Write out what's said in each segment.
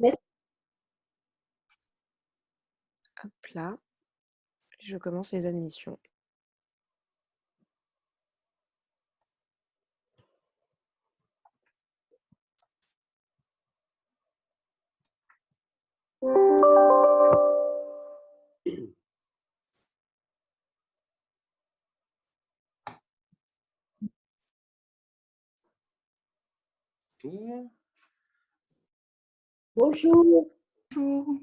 Merci. Hop là, je commence les admissions. Bonjour. Bonjour. Bonjour.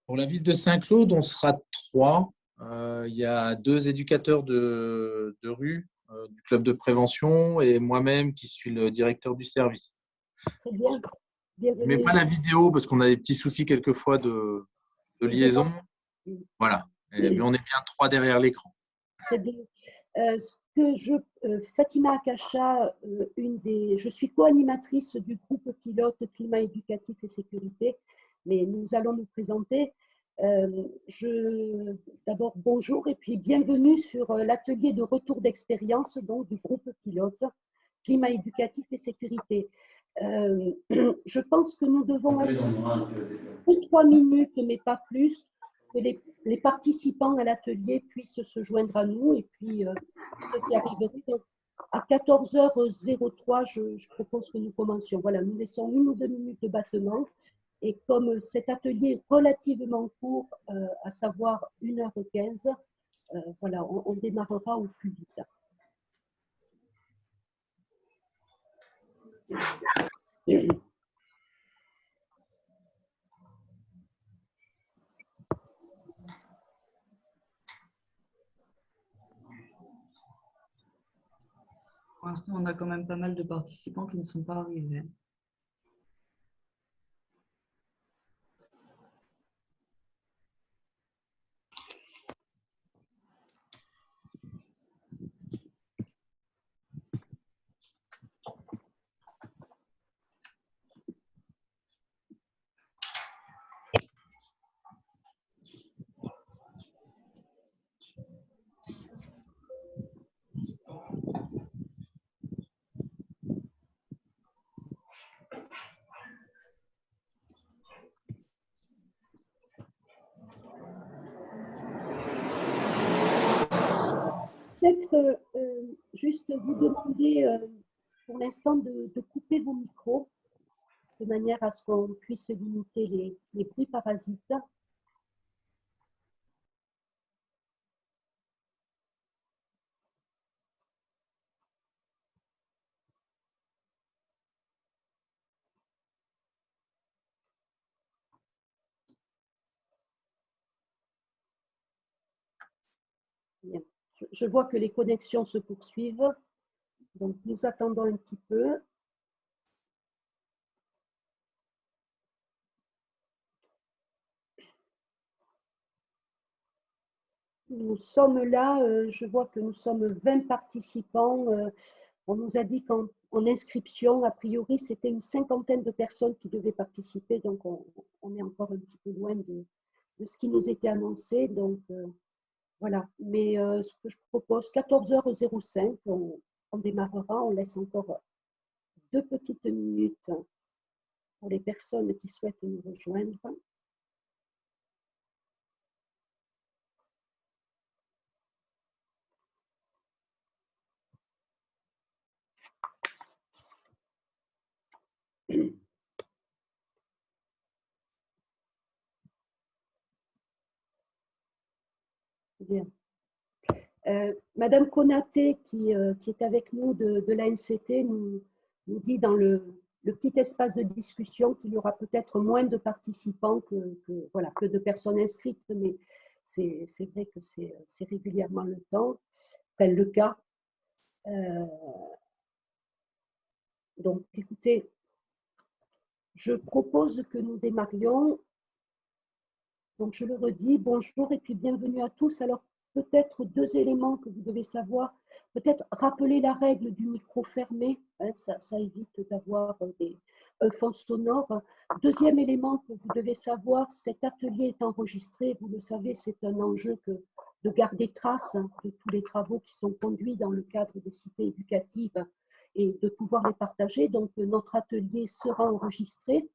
Pour la ville de Saint-Claude, on sera 3. Il y a 2 éducateurs de rue du club de prévention et moi-même qui suis le directeur du service. Très bien. Je ne mets pas la vidéo parce qu'on a des petits soucis quelquefois de liaison. Voilà. Mais on est bien 3 derrière l'écran. Très bien. Fatima Akacha, je suis co-animatrice du groupe pilote climat éducatif et sécurité, mais nous allons nous présenter. D'abord, bonjour et puis bienvenue sur l'atelier de retour d'expérience donc du groupe pilote climat éducatif et sécurité. Je pense que nous devons avoir 3 minutes, mais pas plus, que les participants à l'atelier puissent se joindre à nous. Et puis, ceux qui arriveront, à 14h03, je propose que nous commencions. Voilà, nous laissons 1 ou 2 minutes de battement. Et comme cet atelier est relativement court, à savoir 1h15, voilà, on démarrera au plus vite. Pour l'instant, on a quand même pas mal de participants qui ne sont pas arrivés. Peut-être juste vous demander pour l'instant de couper vos micros de manière à ce qu'on puisse limiter les bruits parasites. Bien. Je vois que les connexions se poursuivent, donc nous attendons un petit peu. Nous sommes là, je vois que nous sommes 20 participants. On nous a dit qu'en inscription, a priori, c'était une 50aine de personnes qui devaient participer, donc on est encore un petit peu loin de ce qui nous était annoncé. Donc voilà, mais ce que je propose, 14h05, on démarrera, on laisse encore 2 petites minutes pour les personnes qui souhaitent nous rejoindre. Bien. Madame Konaté, qui est avec nous de l'ANCT, nous dit dans le petit espace de discussion qu'il y aura peut-être moins de participants voilà, que de personnes inscrites, mais c'est vrai que c'est régulièrement le cas. Donc, écoutez, je propose que nous démarrions. Donc, je le redis, bonjour et puis bienvenue à tous. Alors, peut-être 2 éléments que vous devez savoir. Peut-être rappeler la règle du micro fermé, hein, ça évite d'avoir un fond sonore. 2e élément que vous devez savoir, cet atelier est enregistré. Vous le savez, c'est un enjeu de garder trace de tous les travaux qui sont conduits dans le cadre des cités éducatives et de pouvoir les partager. Donc, notre atelier sera enregistré.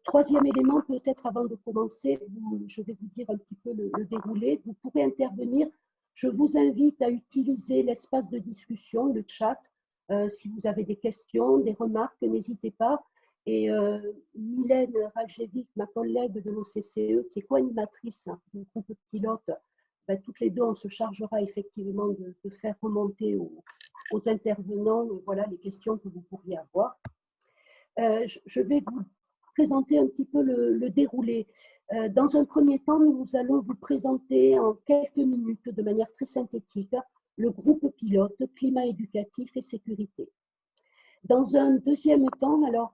Troisième élément, peut-être avant de commencer, je vais vous dire un petit peu le déroulé. Vous pourrez intervenir. Je vous invite à utiliser l'espace de discussion, le chat. Si vous avez des questions, des remarques, n'hésitez pas. Et Mylène Raljevic, ma collègue de l'OCCE, qui est co-animatrice du groupe pilote, ben, toutes les deux, on se chargera effectivement de faire remonter aux intervenants voilà, les questions que vous pourriez avoir. Je vais vous présenter un petit peu le déroulé. Dans un premier temps, nous allons vous présenter en quelques minutes, de manière très synthétique, le groupe pilote climat éducatif et sécurité. Dans un deuxième temps, alors,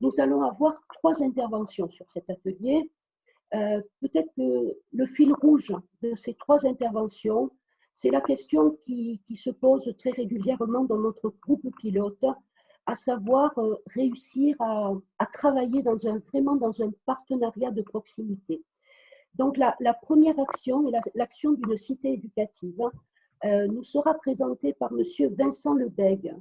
nous allons avoir 3 interventions sur cet atelier. Peut-être que le fil rouge de ces 3 interventions, c'est la question qui se pose très régulièrement dans notre groupe pilote, à savoir réussir à travailler vraiment dans un partenariat de proximité. Donc la première action est l'action d'une cité éducative, nous sera présentée par M. Vincent Lebègue.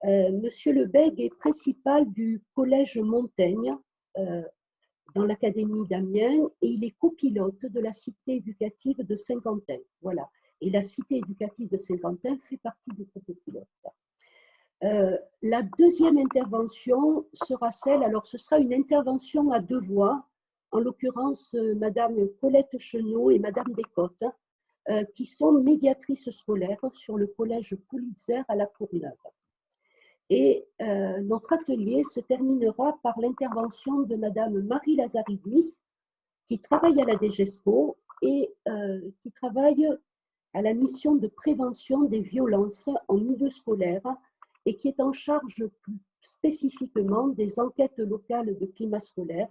Monsieur Lebègue est principal du collège Montaigne dans l'académie d'Amiens et il est copilote de la cité éducative de Saint-Quentin. Voilà. Et la cité éducative de Saint-Quentin fait partie du groupe pilote. La deuxième intervention sera celle, alors ce sera une intervention à 2 voix, en l'occurrence Madame Colette Chenot et Madame Descottes, qui sont médiatrices scolaires sur le collège Pulitzer à La Courneuve. Et notre atelier se terminera par l'intervention de Madame Marie Lazaridis, qui travaille à la DGESCO et qui travaille à la mission de prévention des violences en milieu scolaire et qui est en charge plus spécifiquement des enquêtes locales de climat scolaire.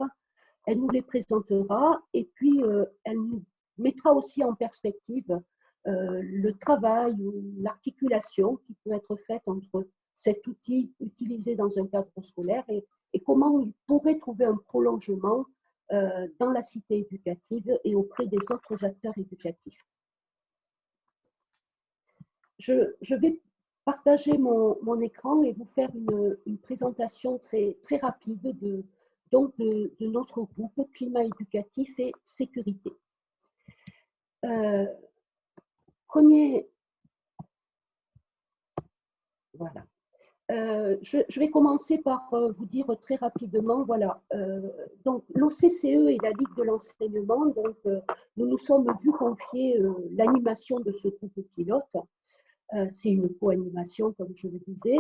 Elle nous les présentera et puis elle nous mettra aussi en perspective le travail ou l'articulation qui peut être faite entre cet outil utilisé dans un cadre scolaire et comment il pourrait trouver un prolongement dans la cité éducative et auprès des autres acteurs éducatifs. Je vais partager mon écran et vous faire une présentation très, très rapide de notre groupe climat éducatif et sécurité. Voilà. Je vais commencer par vous dire très rapidement, voilà, donc l'OCCE et la Ligue de l'enseignement, donc nous nous sommes vus confier l'animation de ce groupe pilote. C'est une co-animation, comme je le disais,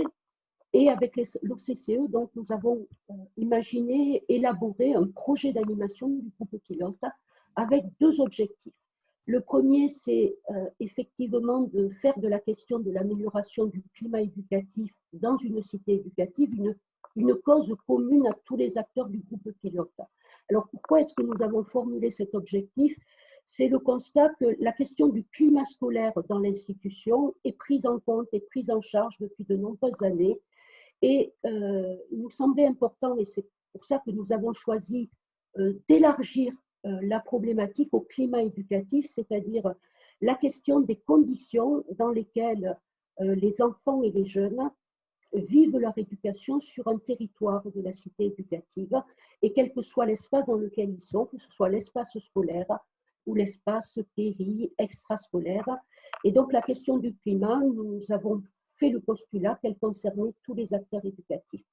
et avec l'OCCE, donc nous avons imaginé, élaboré un projet d'animation du groupe pilote avec 2 objectifs. Le premier, c'est effectivement de faire de la question de l'amélioration du climat éducatif dans une cité éducative une cause commune à tous les acteurs du groupe pilote. Alors pourquoi est-ce que nous avons formulé cet objectif? C'est le constat que la question du climat scolaire dans l'institution est prise en compte et prise en charge depuis de nombreuses années. Et il nous semblait important, et c'est pour ça que nous avons choisi d'élargir la problématique au climat éducatif, c'est-à-dire la question des conditions dans lesquelles les enfants et les jeunes vivent leur éducation sur un territoire de la cité éducative, et quel que soit l'espace dans lequel ils sont, que ce soit l'espace scolaire ou l'espace péri, extrascolaire. Et donc la question du climat, nous avons fait le postulat qu'elle concernait tous les acteurs éducatifs.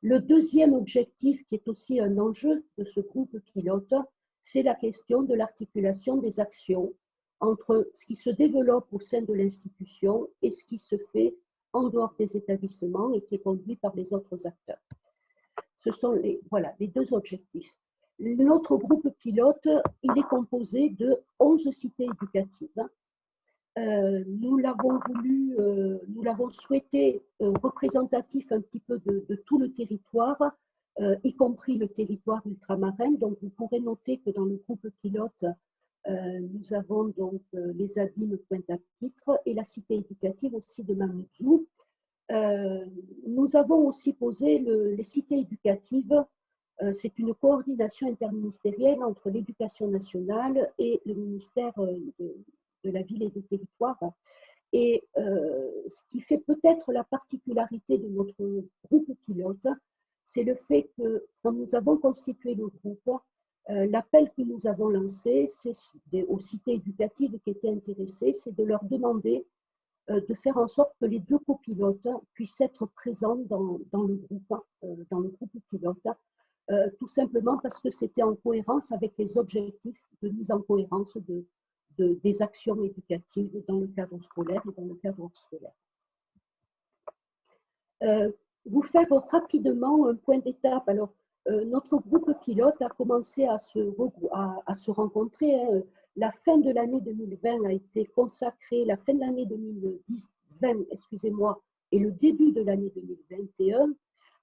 Le deuxième objectif, qui est aussi un enjeu de ce groupe pilote, c'est la question de l'articulation des actions entre ce qui se développe au sein de l'institution et ce qui se fait en dehors des établissements et qui est conduit par les autres acteurs. Ce sont les 2 objectifs. Notre groupe pilote, il est composé de 11 cités éducatives. Nous l'avons souhaité représentatif un petit peu de tout le territoire, y compris le territoire ultramarin. Donc, vous pourrez noter que dans le groupe pilote, nous avons donc les Abîmes Pointe-à-Pitre et la cité éducative aussi de Mamoudzou. Nous avons aussi posé les cités éducatives. C'est une coordination interministérielle entre l'Éducation nationale et le ministère de la ville et des territoires. Et ce qui fait peut-être la particularité de notre groupe pilote, c'est le fait que quand nous avons constitué le groupe, l'appel que nous avons lancé aux cités éducatives qui étaient intéressées, c'est de leur demander de faire en sorte que les deux copilotes puissent être présents dans le groupe pilote, tout simplement parce que c'était en cohérence avec les objectifs de mise en cohérence des actions éducatives dans le cadre scolaire et dans le cadre hors scolaire. Vous faire rapidement un point d'étape. Alors, notre groupe pilote a commencé à se rencontrer. Hein. La fin de l'année 2020 a été consacrée, la fin de l'année 2020, excusez-moi, et le début de l'année 2021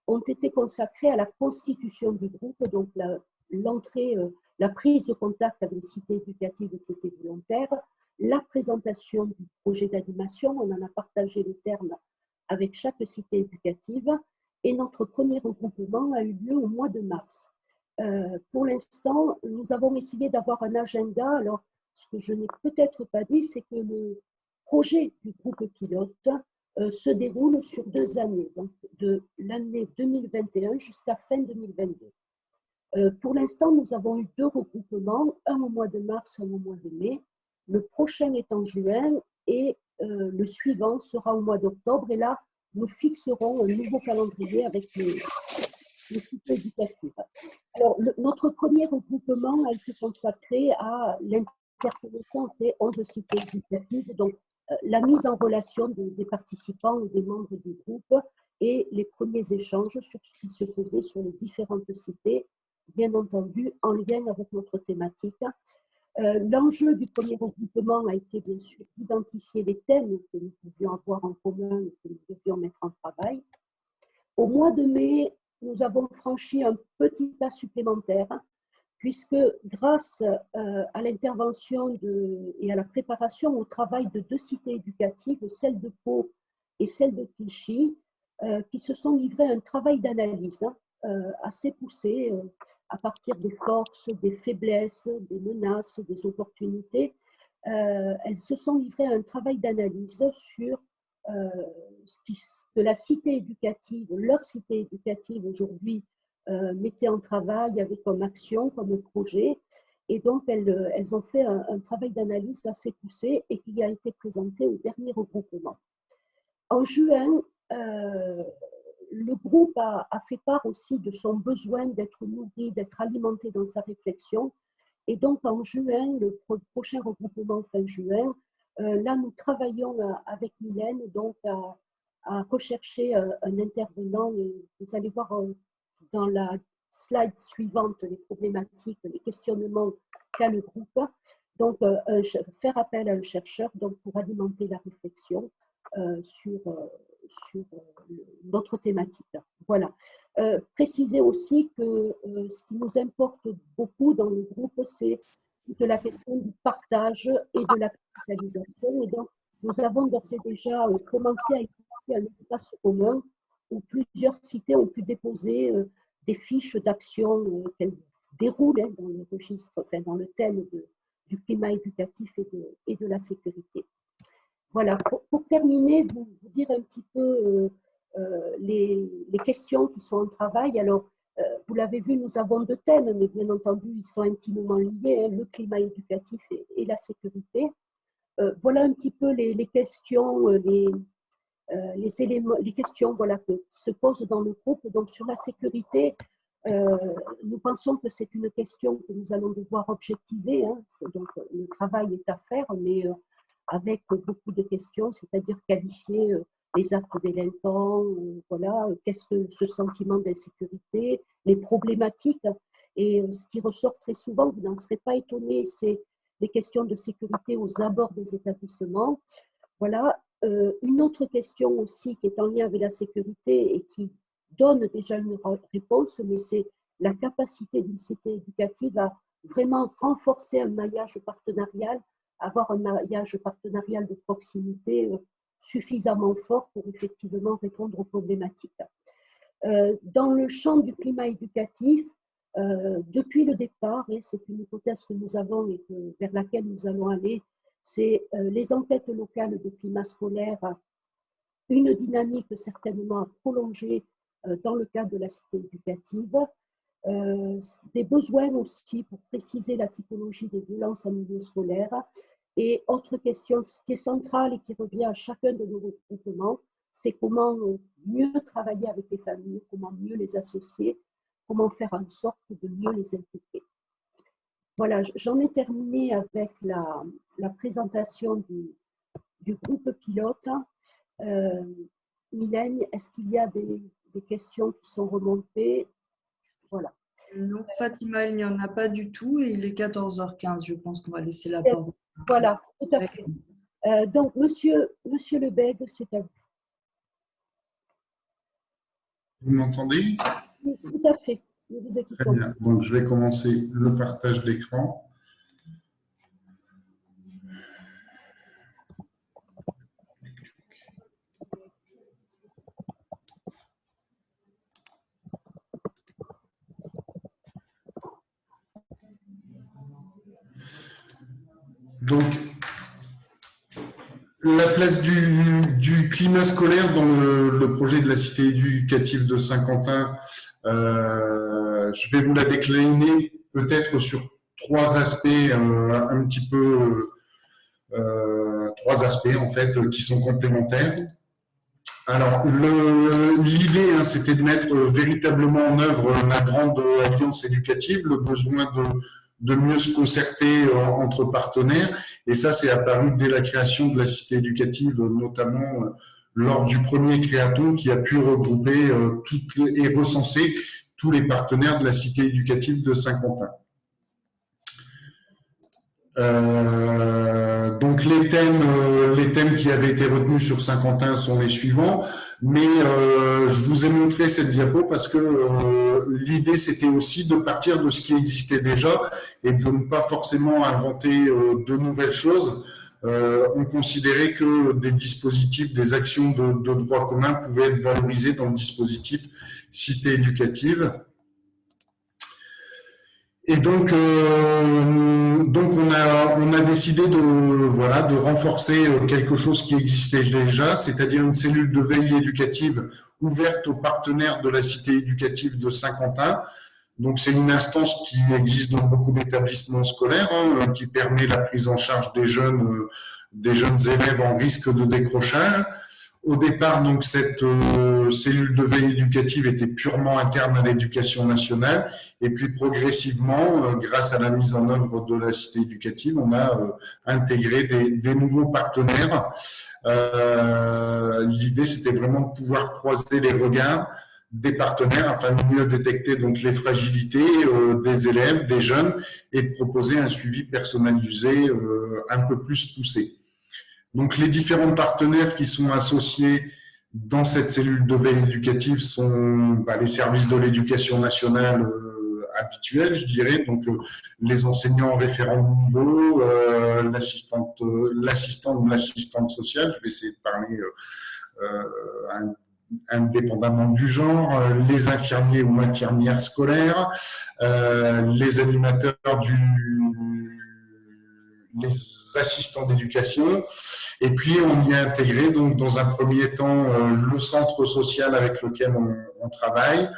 ont été consacrés à la constitution du groupe, donc la prise de contact avec les cités éducatives qui étaient volontaires, la présentation du projet d'animation, on en a partagé les termes avec chaque cité éducative, et notre premier regroupement a eu lieu au mois de mars. Pour l'instant, nous avons essayé d'avoir un agenda. Alors, ce que je n'ai peut-être pas dit, c'est que le projet du groupe pilote se déroule sur 2 années, donc de l'année 2021 jusqu'à fin 2022. Pour l'instant, nous avons eu 2 regroupements, un au mois de mars, un au mois de mai. Le prochain est en juin et le suivant sera au mois d'octobre. Et là, nous fixerons un nouveau calendrier avec les cités éducatives. Alors, notre premier regroupement a été consacré à l'interconnaissance des 11 cités éducatives, donc la mise en relation des participants et des membres du groupe et les premiers échanges sur ce qui se faisait sur les différentes cités, bien entendu en lien avec notre thématique. L'enjeu du premier regroupement a été bien sûr d'identifier les thèmes que nous pouvions avoir en commun et que nous devions mettre en travail. Au mois de mai, nous avons franchi un petit pas supplémentaire puisque grâce à l'intervention et à la préparation au travail de 2 cités éducatives, celle de Pau et celle de Clichy, qui se sont livrées à un travail d'analyse assez poussé à partir des forces, des faiblesses, des menaces, des opportunités. Elles se sont livrées à un travail d'analyse sur ce que la cité éducative, leur cité éducative aujourd'hui mettait en travail avec comme action, comme projet. Et donc, elles ont fait un travail d'analyse assez poussé et qui a été présenté au dernier regroupement. En juin, le groupe a fait part aussi de son besoin d'être nourri, d'être alimenté dans sa réflexion. Et donc, en juin, le prochain regroupement fin juin, là, nous travaillons avec Mylène donc à rechercher un intervenant. Et vous allez voir dans la slide suivante les problématiques, les questionnements qu'a le groupe. Donc, faire appel à un chercheur donc, pour alimenter la réflexion sur notre thématique. Voilà. Préciser aussi que ce qui nous importe beaucoup dans le groupe, c'est toute la question du partage et de la capitalisation. Et donc, nous avons d'ores et déjà commencé à établir un espace commun où plusieurs cités ont pu déposer des fiches d'action qu'elles déroulent dans le registre, enfin, dans le thème du climat éducatif et de la sécurité. Voilà, pour terminer, vous dire un petit peu les questions qui sont en travail. Alors, vous l'avez vu, nous avons 2 thèmes, mais bien entendu, ils sont intimement liés, hein, le climat éducatif et la sécurité. Voilà un petit peu les questions, les éléments, les questions voilà, qui se posent dans le groupe. Donc, sur la sécurité, nous pensons que c'est une question que nous allons devoir objectiver. Hein. Donc, le travail est à faire, mais avec beaucoup de questions, c'est-à-dire qualifier les actes délinquants, voilà, qu'est-ce que ce sentiment d'insécurité, les problématiques. Et ce qui ressort très souvent, vous n'en serez pas étonnés, c'est les questions de sécurité aux abords des établissements. Voilà. Une autre question aussi qui est en lien avec la sécurité et qui donne déjà une réponse, mais c'est la capacité d'une cité éducative à vraiment renforcer un maillage partenarial, avoir un maillage partenarial de proximité suffisamment fort pour effectivement répondre aux problématiques. Dans le champ du climat éducatif, depuis le départ, et c'est une hypothèse que nous avons et vers laquelle nous allons aller, c'est les enquêtes locales de climat scolaire, une dynamique certainement à prolonger dans le cadre de la cité éducative. Des besoins aussi pour préciser la typologie des violences en milieu scolaire. Et autre question qui est centrale et qui revient à chacun de nos regroupements, c'est comment mieux travailler avec les familles, comment mieux les associer, comment faire en sorte de mieux les impliquer. Voilà, j'en ai terminé avec la présentation du groupe pilote. Mylène, est-ce qu'il y a des questions qui sont remontées? Voilà. Non, Fatima, il n'y en a pas du tout et il est 14h15. Je pense qu'on va laisser la parole. Voilà, tout à fait. Donc, monsieur Lebègue, c'est à vous. Vous m'entendez? Tout à fait. Nous vous écoutons. Très bien. Donc, je vais commencer le partage d'écran. Donc, la place du climat scolaire dans le projet de la cité éducative de Saint-Quentin, je vais vous la décliner peut-être sur trois aspects un petit peu, trois aspects en fait qui sont complémentaires. Alors, l'idée, c'était de mettre véritablement en œuvre la grande alliance éducative, le besoin de mieux se concerter entre partenaires. Et ça, c'est apparu dès la création de la cité éducative, notamment lors du premier créaton qui a pu regrouper et recenser tous les partenaires de la cité éducative de Saint-Quentin. Donc les thèmes qui avaient été retenus sur Saint-Quentin sont les suivants, mais je vous ai montré cette diapo parce que l'idée c'était aussi de partir de ce qui existait déjà et de ne pas forcément inventer de nouvelles choses. On considérait que des dispositifs, des actions de droit commun pouvaient être valorisées dans le dispositif cité éducative. Et donc on a décidé de renforcer quelque chose qui existait déjà, c'est-à-dire une cellule de veille éducative ouverte aux partenaires de la cité éducative de Saint-Quentin. Donc c'est une instance qui existe dans beaucoup d'établissements scolaires, qui permet la prise en charge des jeunes élèves en risque de décrochage. Au départ, donc, cette cellule de veille éducative était purement interne à l'éducation nationale. Et puis, progressivement, grâce à la mise en œuvre de la cité éducative, on a intégré des nouveaux partenaires. L'idée, c'était vraiment de pouvoir croiser les regards des partenaires afin de mieux détecter donc les fragilités des élèves, des jeunes, et de proposer un suivi personnalisé un peu plus poussé. Donc, les différents partenaires qui sont associés dans cette cellule de veille éducative sont les services de l'éducation nationale habituels, je dirais, donc les enseignants référents de niveau, l'assistante ou l'assistante sociale, je vais essayer de parler indépendamment du genre, les infirmiers ou infirmières scolaires, les animateurs les assistants d'éducation, et puis on y a intégré donc dans un premier temps le centre social avec lequel on travaille,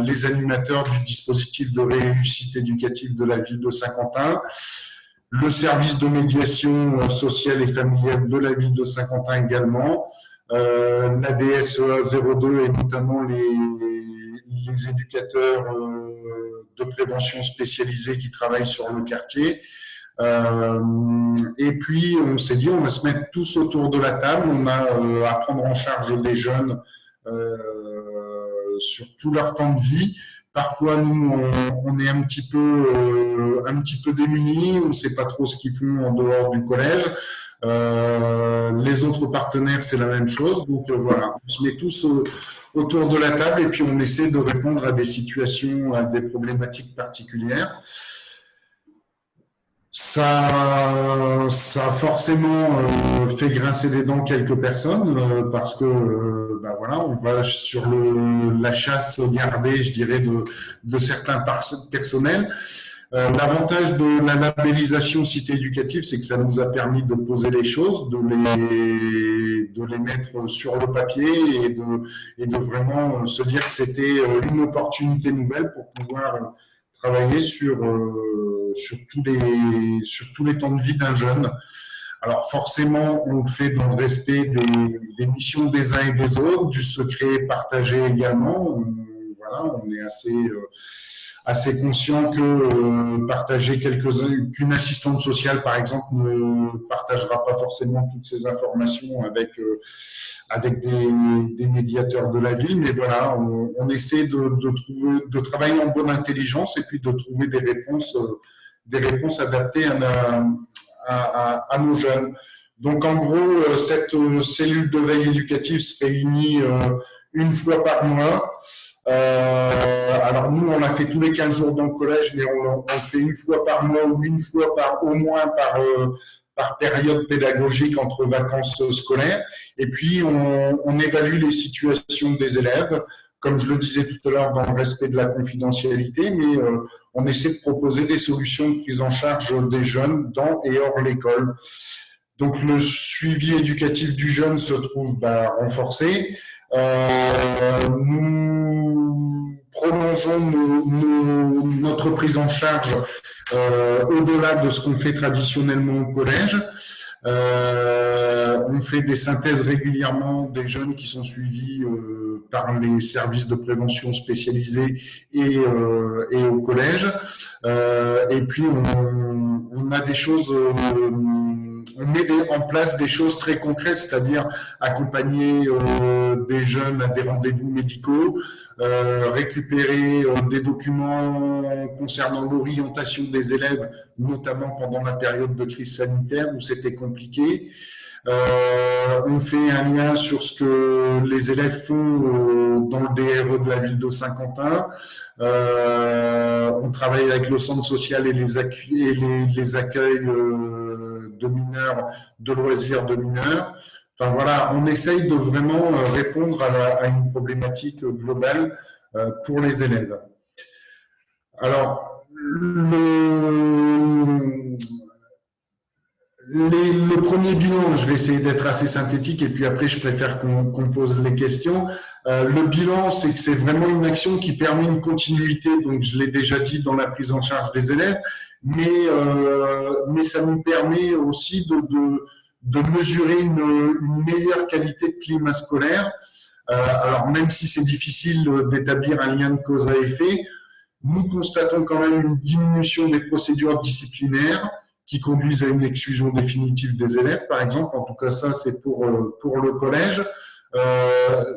les animateurs du dispositif de réussite éducative de la ville de Saint-Quentin, le service de médiation sociale et familiale de la ville de Saint-Quentin également, la DSEA 02 et notamment les éducateurs de prévention spécialisés qui travaillent sur le quartier. Et puis, on s'est dit, on va se mettre tous autour de la table, on a à prendre en charge des jeunes sur tout leur temps de vie. Parfois, nous, on est un petit peu démunis, on ne sait pas trop ce qu'ils font en dehors du collège. Les autres partenaires, c'est la même chose. Donc, voilà, on se met tous autour de la table et puis on essaie de répondre à des situations, à des problématiques particulières. Ça a forcément fait grincer des dents quelques personnes parce que voilà, on va sur la chasse gardée, je dirais, de certains personnels. L'avantage de la labellisation cité éducative, c'est que ça nous a permis de poser les choses, de les mettre sur le papier et de vraiment se dire que c'était une opportunité nouvelle pour pouvoir travailler sur tous les temps de vie d'un jeune. Alors forcément, on le fait dans le respect des missions des uns et des autres, du secret partagé également. Voilà, on est assez conscient que partager qu'une assistante sociale, par exemple, ne partagera pas forcément toutes ces informations avec des médiateurs de la ville, mais voilà, on essaie de travailler en bonne intelligence et puis de trouver des réponses adaptées à nos jeunes. Donc, en gros, cette cellule de veille éducative se réunit une fois par mois. Alors, nous, on l'a fait tous les 15 jours dans le collège, mais on le fait une fois par mois ou une fois au moins par période pédagogique entre vacances scolaires. Et puis, on évalue les situations des élèves, comme je le disais tout à l'heure, dans le respect de la confidentialité, mais on essaie de proposer des solutions de prise en charge des jeunes dans et hors l'école. Donc, le suivi éducatif du jeune se trouve renforcé. Nous prolongeons notre prise en charge au-delà de ce qu'on fait traditionnellement au collège. On fait des synthèses régulièrement des jeunes qui sont suivis par les services de prévention spécialisés et au collège. Et puis, on a des choses... on met en place des choses très concrètes, c'est-à-dire accompagner des jeunes à des rendez-vous médicaux, récupérer des documents concernant l'orientation des élèves, notamment pendant la période de crise sanitaire où c'était compliqué. On fait un lien sur ce que les élèves font dans le DRE de la ville de Saint-Quentin. On travaille avec le centre social et les accueils de mineurs, de loisirs de mineurs. Enfin voilà, on essaye de vraiment répondre à une problématique globale pour les élèves. Alors, le premier bilan, je vais essayer d'être assez synthétique et puis après je préfère qu'on pose les questions. Le bilan, c'est que c'est vraiment une action qui permet une continuité, donc je l'ai déjà dit dans la prise en charge des élèves, mais ça nous permet aussi de mesurer une meilleure qualité de climat scolaire. Alors même si c'est difficile d'établir un lien de cause à effet, nous constatons quand même une diminution des procédures disciplinaires qui conduisent à une exclusion définitive des élèves, par exemple. En tout cas, ça, c'est pour le collège.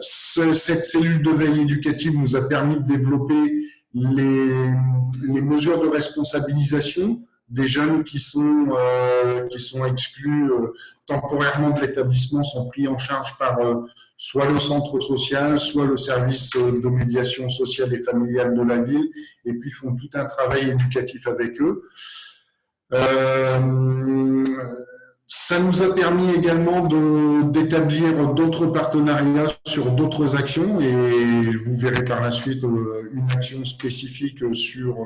Cette cellule de veille éducative nous a permis de développer les mesures de responsabilisation des jeunes qui sont exclus temporairement de l'établissement, sont pris en charge par soit le centre social, soit le service de médiation sociale et familiale de la ville, et puis font tout un travail éducatif avec eux. Ça nous a permis également d'établir d'autres partenariats sur d'autres actions, et vous verrez par la suite une action spécifique sur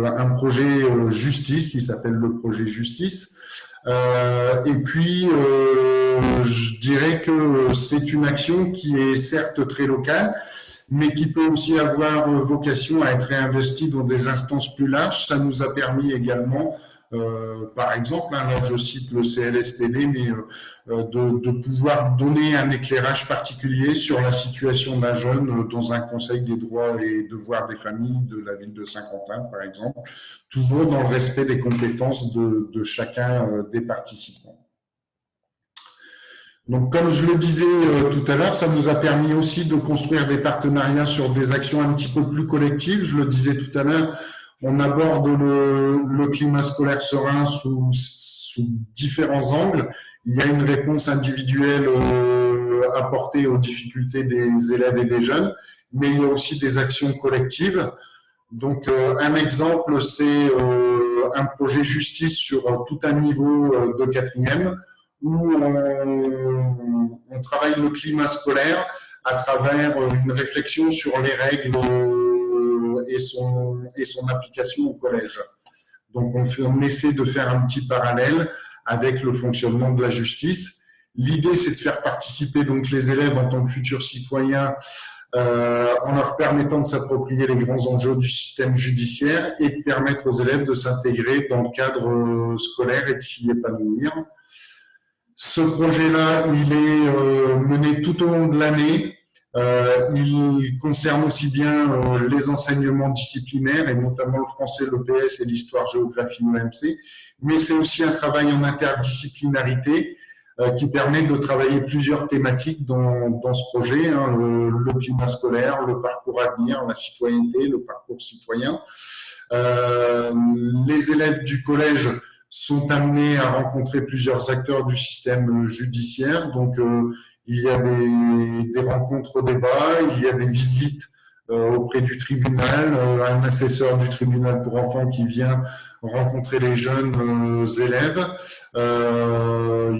un projet justice qui s'appelle le projet justice. Et puis, je dirais que c'est une action qui est certes très locale, mais qui peut aussi avoir vocation à être réinvestie dans des instances plus larges. Ça nous a permis également, par exemple, là je cite le CLSPD, mais de pouvoir donner un éclairage particulier sur la situation d'un jeune dans un conseil des droits et devoirs des familles de la ville de Saint-Quentin, par exemple, toujours dans le respect des compétences de chacun des participants. Donc, comme je le disais tout à l'heure, ça nous a permis aussi de construire des partenariats sur des actions un petit peu plus collectives. Je le disais tout à l'heure, on aborde le climat scolaire serein sous différents angles. Il y a une réponse individuelle apportée aux difficultés des élèves et des jeunes, mais il y a aussi des actions collectives. Donc, un exemple, c'est un projet justice sur tout un niveau de 4e, où on travaille le climat scolaire à travers une réflexion sur les règles son application au collège. Donc, on essaie de faire un petit parallèle avec le fonctionnement de la justice. L'idée, c'est de faire participer donc les élèves en tant que futurs citoyens en leur permettant de s'approprier les grands enjeux du système judiciaire et de permettre aux élèves de s'intégrer dans le cadre scolaire et de s'y épanouir. Ce projet-là, il est mené tout au long de l'année. Il concerne aussi bien les enseignements disciplinaires, et notamment le français, l'EPS et l'histoire-géographie l'EMC, mais c'est aussi un travail en interdisciplinarité qui permet de travailler plusieurs thématiques dans ce projet, hein, le climat scolaire, le parcours à venir, la citoyenneté, le parcours citoyen. Les élèves du collège sont amenés à rencontrer plusieurs acteurs du système judiciaire, donc il y a des rencontres au débat, il y a des visites auprès du tribunal, un assesseur du tribunal pour enfants qui vient rencontrer les jeunes élèves. Il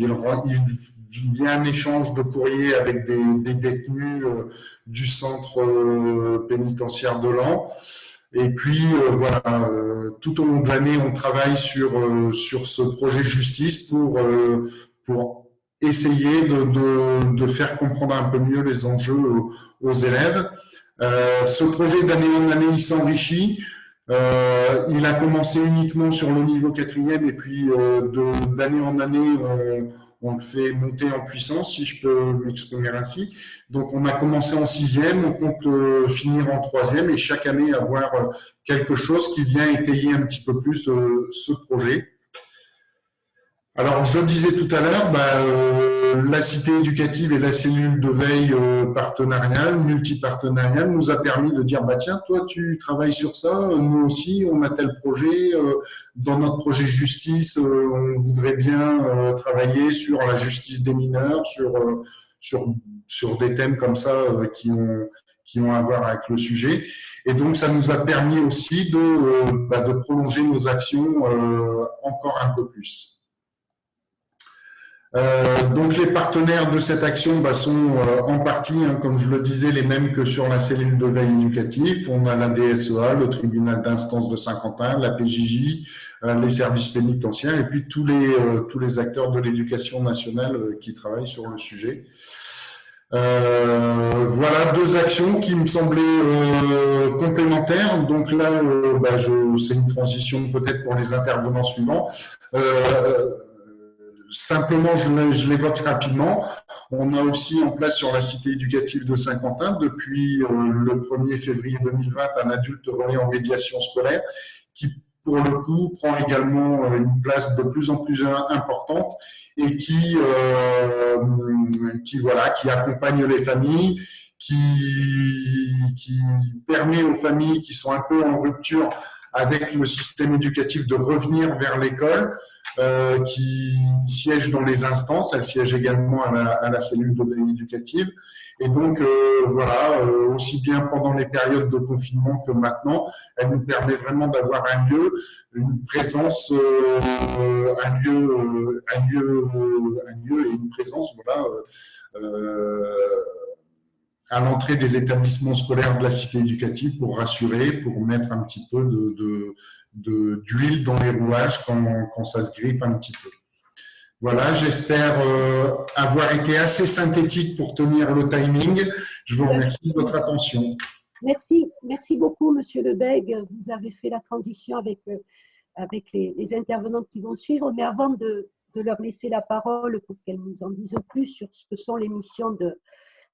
y a un échange de courrier avec des détenus du centre pénitentiaire de Laon. Et puis, voilà, tout au long de l'année, on travaille sur ce projet justice pour essayer de faire comprendre un peu mieux les enjeux aux élèves. Ce projet d'année en année, il s'enrichit. Il a commencé uniquement sur le niveau 4e et puis d'année en année, on le fait monter en puissance, si je peux m'exprimer ainsi. Donc, on a commencé en 6e, on compte finir en 3e et chaque année avoir quelque chose qui vient étayer un petit peu plus ce projet. Alors, je le disais tout à l'heure, la cité éducative et la cellule de veille partenariale, multipartenariale, nous a permis de dire, tiens, toi, tu travailles sur ça, nous aussi, on a tel projet. Dans notre projet justice, on voudrait bien travailler sur la justice des mineurs, sur des thèmes comme ça qui ont à voir avec le sujet. Et donc, ça nous a permis aussi de prolonger nos actions encore un peu plus. Donc les partenaires de cette action sont en partie, comme je le disais, les mêmes que sur la cellule de veille éducative. On a la DSEA, le tribunal d'instance de Saint-Quentin, la PJJ, les services pénitentiaires et puis tous les acteurs de l'éducation nationale qui travaillent sur le sujet. Voilà deux actions qui me semblaient complémentaires. Donc là, c'est une transition peut-être pour les intervenants suivants. Simplement, je l'évoque rapidement. On a aussi en place sur la cité éducative de Saint-Quentin, depuis le 1er février 2020, un adulte relais en médiation scolaire qui, pour le coup, prend également une place de plus en plus importante et qui accompagne les familles, qui permet aux familles qui sont un peu en rupture avec le système éducatif de revenir vers l'école, qui siège dans les instances. Elle siège également à la cellule de veille éducative. Et donc, aussi bien pendant les périodes de confinement que maintenant, elle nous permet vraiment d'avoir un lieu, une présence, un lieu et une présence, à l'entrée des établissements scolaires de la cité éducative pour rassurer, pour mettre un petit peu d'huile dans les rouages quand ça se grippe un petit peu. Voilà, j'espère avoir été assez synthétique pour tenir le timing. Je vous remercie de votre attention. Merci beaucoup, Monsieur Lebègue. Vous avez fait la transition avec les intervenantes qui vont suivre, mais avant de leur laisser la parole pour qu'elles nous en disent plus sur ce que sont les missions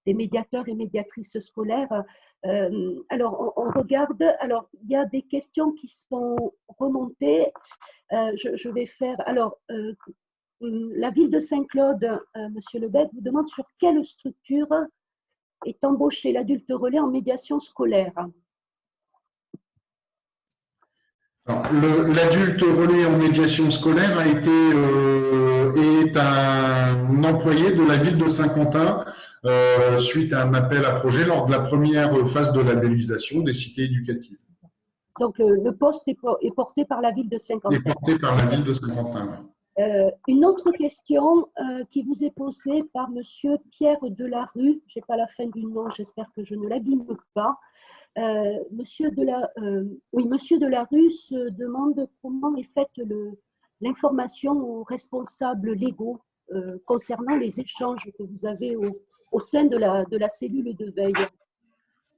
des médiateurs et médiatrices scolaires. Alors, on regarde. Alors, il y a des questions qui sont remontées. Je vais faire. Alors, la ville de Saint-Claude, Monsieur Lebègue, vous demande sur quelle structure est embauché l'adulte relais en médiation scolaire. L'adulte relais en médiation scolaire est un employé de la ville de Saint-Quentin suite à un appel à projet lors de la première phase de labellisation des cités éducatives. Donc, le poste est porté par la ville de Saint-Quentin. Est porté par la ville de Saint-Quentin. Une autre question qui vous est posée par Monsieur Pierre Delarue, je n'ai pas la fin du nom, j'espère que je ne l'abîme pas. Monsieur Delarue se demande comment est faite l'information aux responsables légaux concernant les échanges que vous avez au sein de la cellule de veille.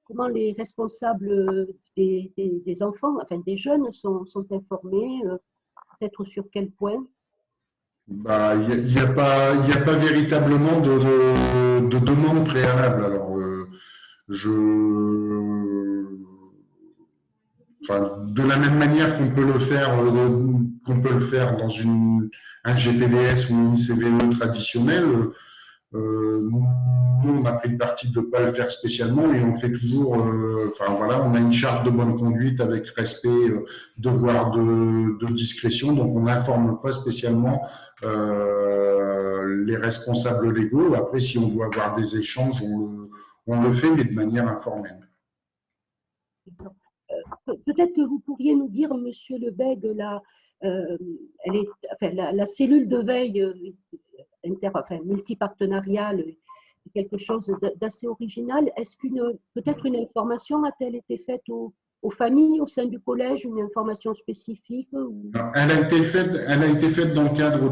Comment les responsables des enfants, enfin des jeunes, sont informés, peut-être sur quel point? Bah, il n'y a pas véritablement de demande préalable. Alors, enfin, de la même manière qu'on peut le faire, dans un GPDS ou une CVE traditionnelle, nous, on a pris le parti de ne pas le faire spécialement et on fait toujours, enfin voilà, on a une charte de bonne conduite avec respect, devoir de discrétion, donc on n'informe pas spécialement les responsables légaux. Après, si on doit avoir des échanges, on le fait, mais de manière informelle. Peut-être que vous pourriez nous dire, Monsieur Lebègue, la cellule de veille multipartenariale est quelque chose d'assez original. Est-ce peut-être une information a-t-elle été faite aux familles au sein du collège, une information spécifique Elle a été faite dans le cadre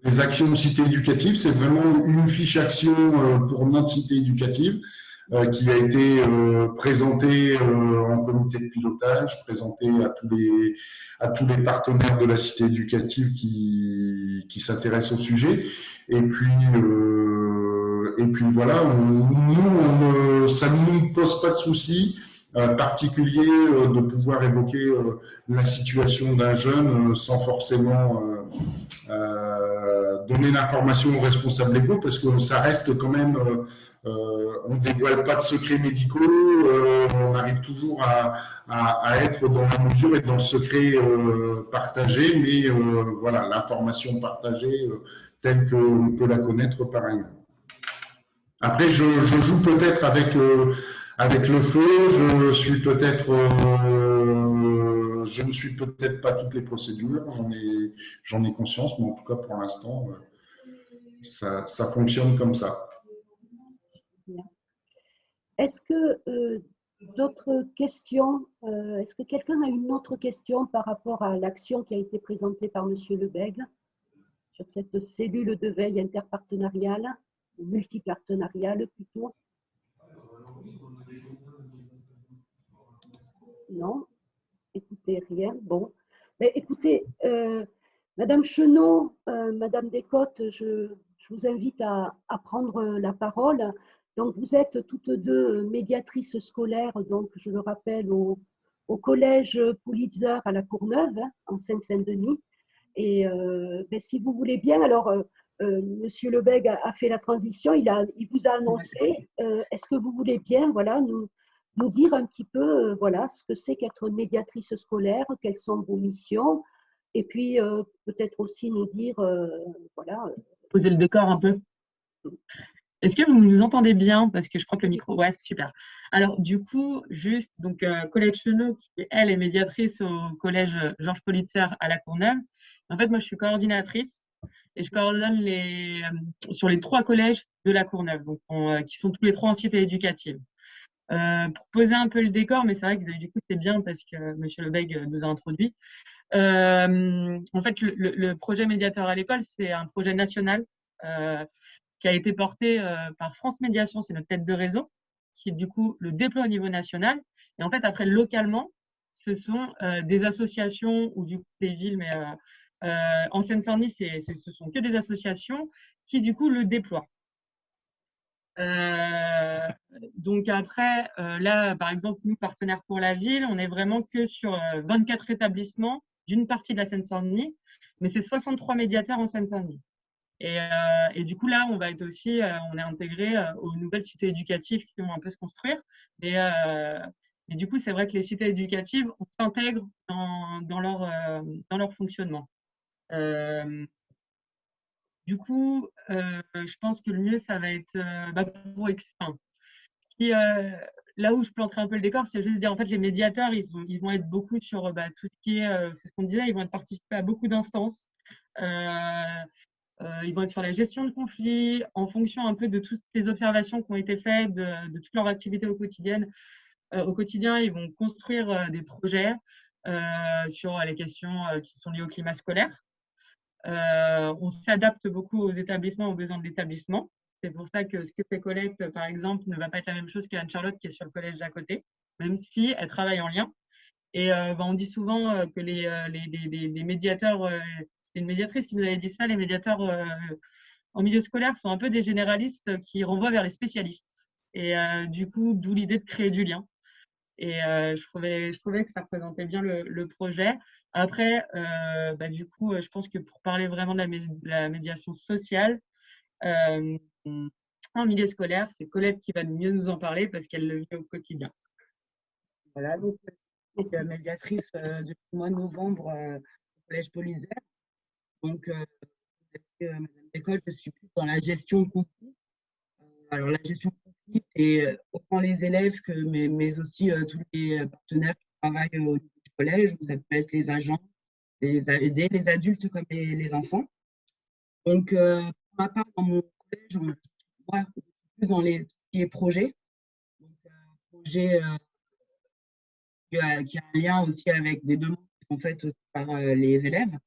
des actions de cité éducative. C'est vraiment une fiche action pour notre cité éducative qui a été présentée en comité de pilotage, présentée à tous les partenaires de la cité éducative qui s'intéressent au sujet. Et puis voilà, ça ne nous pose pas de soucis particulier de pouvoir évoquer la situation d'un jeune sans forcément donner l'information aux responsables légaux, parce que ça reste quand même, on ne dévoile pas de secrets médicaux, on arrive toujours à être dans la mesure et dans le secret partagé, mais voilà, l'information partagée telle qu'on peut la connaître par ailleurs. Après, je joue peut-être avec le feu, je ne suis peut-être pas toutes les procédures, j'en ai conscience, mais en tout cas pour l'instant, ça fonctionne comme ça. Est-ce que d'autres questions, est-ce que quelqu'un a une autre question par rapport à l'action qui a été présentée par Monsieur Lebègue sur cette cellule de veille interpartenariale, multipartenariale plutôt? Non? Écoutez, rien. Bon. Mais écoutez, Madame Chenot, Madame Descotes, je vous invite à prendre la parole. Donc, vous êtes toutes deux médiatrices scolaires, donc je le rappelle, au collège Pulitzer à La Courneuve, en Seine-Saint-Denis. Et si vous voulez bien, alors, Monsieur Lebègue a fait la transition, il vous a annoncé. Est-ce que vous voulez bien, voilà, nous dire un petit peu voilà, ce que c'est qu'être médiatrice scolaire, quelles sont vos missions, et puis peut-être aussi nous dire, voilà. Poser le décor un peu. Est-ce que vous nous entendez bien? Parce que je crois que le micro, ouais, c'est super. Alors, du coup, juste, donc, Colette Chenot, qui, elle, est médiatrice au collège Georges Politzer à La Courneuve. En fait, moi, je suis coordinatrice et je coordonne sur les 3 collèges de La Courneuve, donc, qui sont tous les 3 en cité éducative. Pour poser un peu le décor, mais c'est vrai que du coup, c'est bien parce que M. Lebègue nous a introduit. En fait, le projet médiateur à l'école, c'est un projet national qui a été porté par France Médiation, c'est notre tête de réseau, qui du coup le déploie au niveau national. Et en fait, après, localement, ce sont des associations ou du coup des villes, mais en Seine-Saint-Denis, ce sont que des associations qui du coup le déploient. Donc après, là, par exemple, nous, partenaires pour la ville, on est vraiment que sur 24 établissements d'une partie de la Seine-Saint-Denis, mais c'est 63 médiateurs en Seine-Saint-Denis. Et du coup, là, on va être aussi, on est intégré aux nouvelles cités éducatives qui vont un peu se construire. Et du coup, c'est vrai que les cités éducatives, on s'intègre dans leur fonctionnement. Du coup, je pense que le mieux, ça va être là où je planterai un peu le décor, c'est juste dire, en fait, les médiateurs, ils vont être beaucoup sur tout ce qui est, c'est ce qu'on disait, ils vont participer à beaucoup d'instances. Ils vont être sur la gestion de conflits, en fonction un peu de toutes les observations qui ont été faites, de toute leur activité au quotidien. au quotidien, ils vont construire des projets sur les questions qui sont liées au climat scolaire. On s'adapte beaucoup aux établissements, aux besoins de l'établissement. C'est pour ça que ce que fait Colette, par exemple, ne va pas être la même chose qu'Anne-Charlotte qui est sur le collège d'à côté, même si elle travaille en lien. Et on dit souvent que les médiateurs, c'est une médiatrice qui nous avait dit ça, les médiateurs en milieu scolaire sont un peu des généralistes qui renvoient vers les spécialistes. Et du coup, d'où l'idée de créer du lien. Et je trouvais que ça représentait bien le projet. Après, du coup, je pense que pour parler vraiment de la médiation sociale, en milieu scolaire, c'est Colette qui va mieux nous en parler parce qu'elle le vit au quotidien. Voilà, donc je suis médiatrice depuis le mois de novembre au Collège Paul Isère. Donc, Madame Décolle, je suis plus dans la gestion de conflits. Alors, la gestion de conflits, c'est autant les élèves que, mais aussi tous les partenaires qui travaillent au niveau du collège. Ça peut être les agents, les adultes comme les enfants. Donc, pour ma part, dans mon collège, moi, je suis plus dans tout ce qui est projet. Donc, projet qui a un lien aussi avec des demandes qui sont faites par les élèves.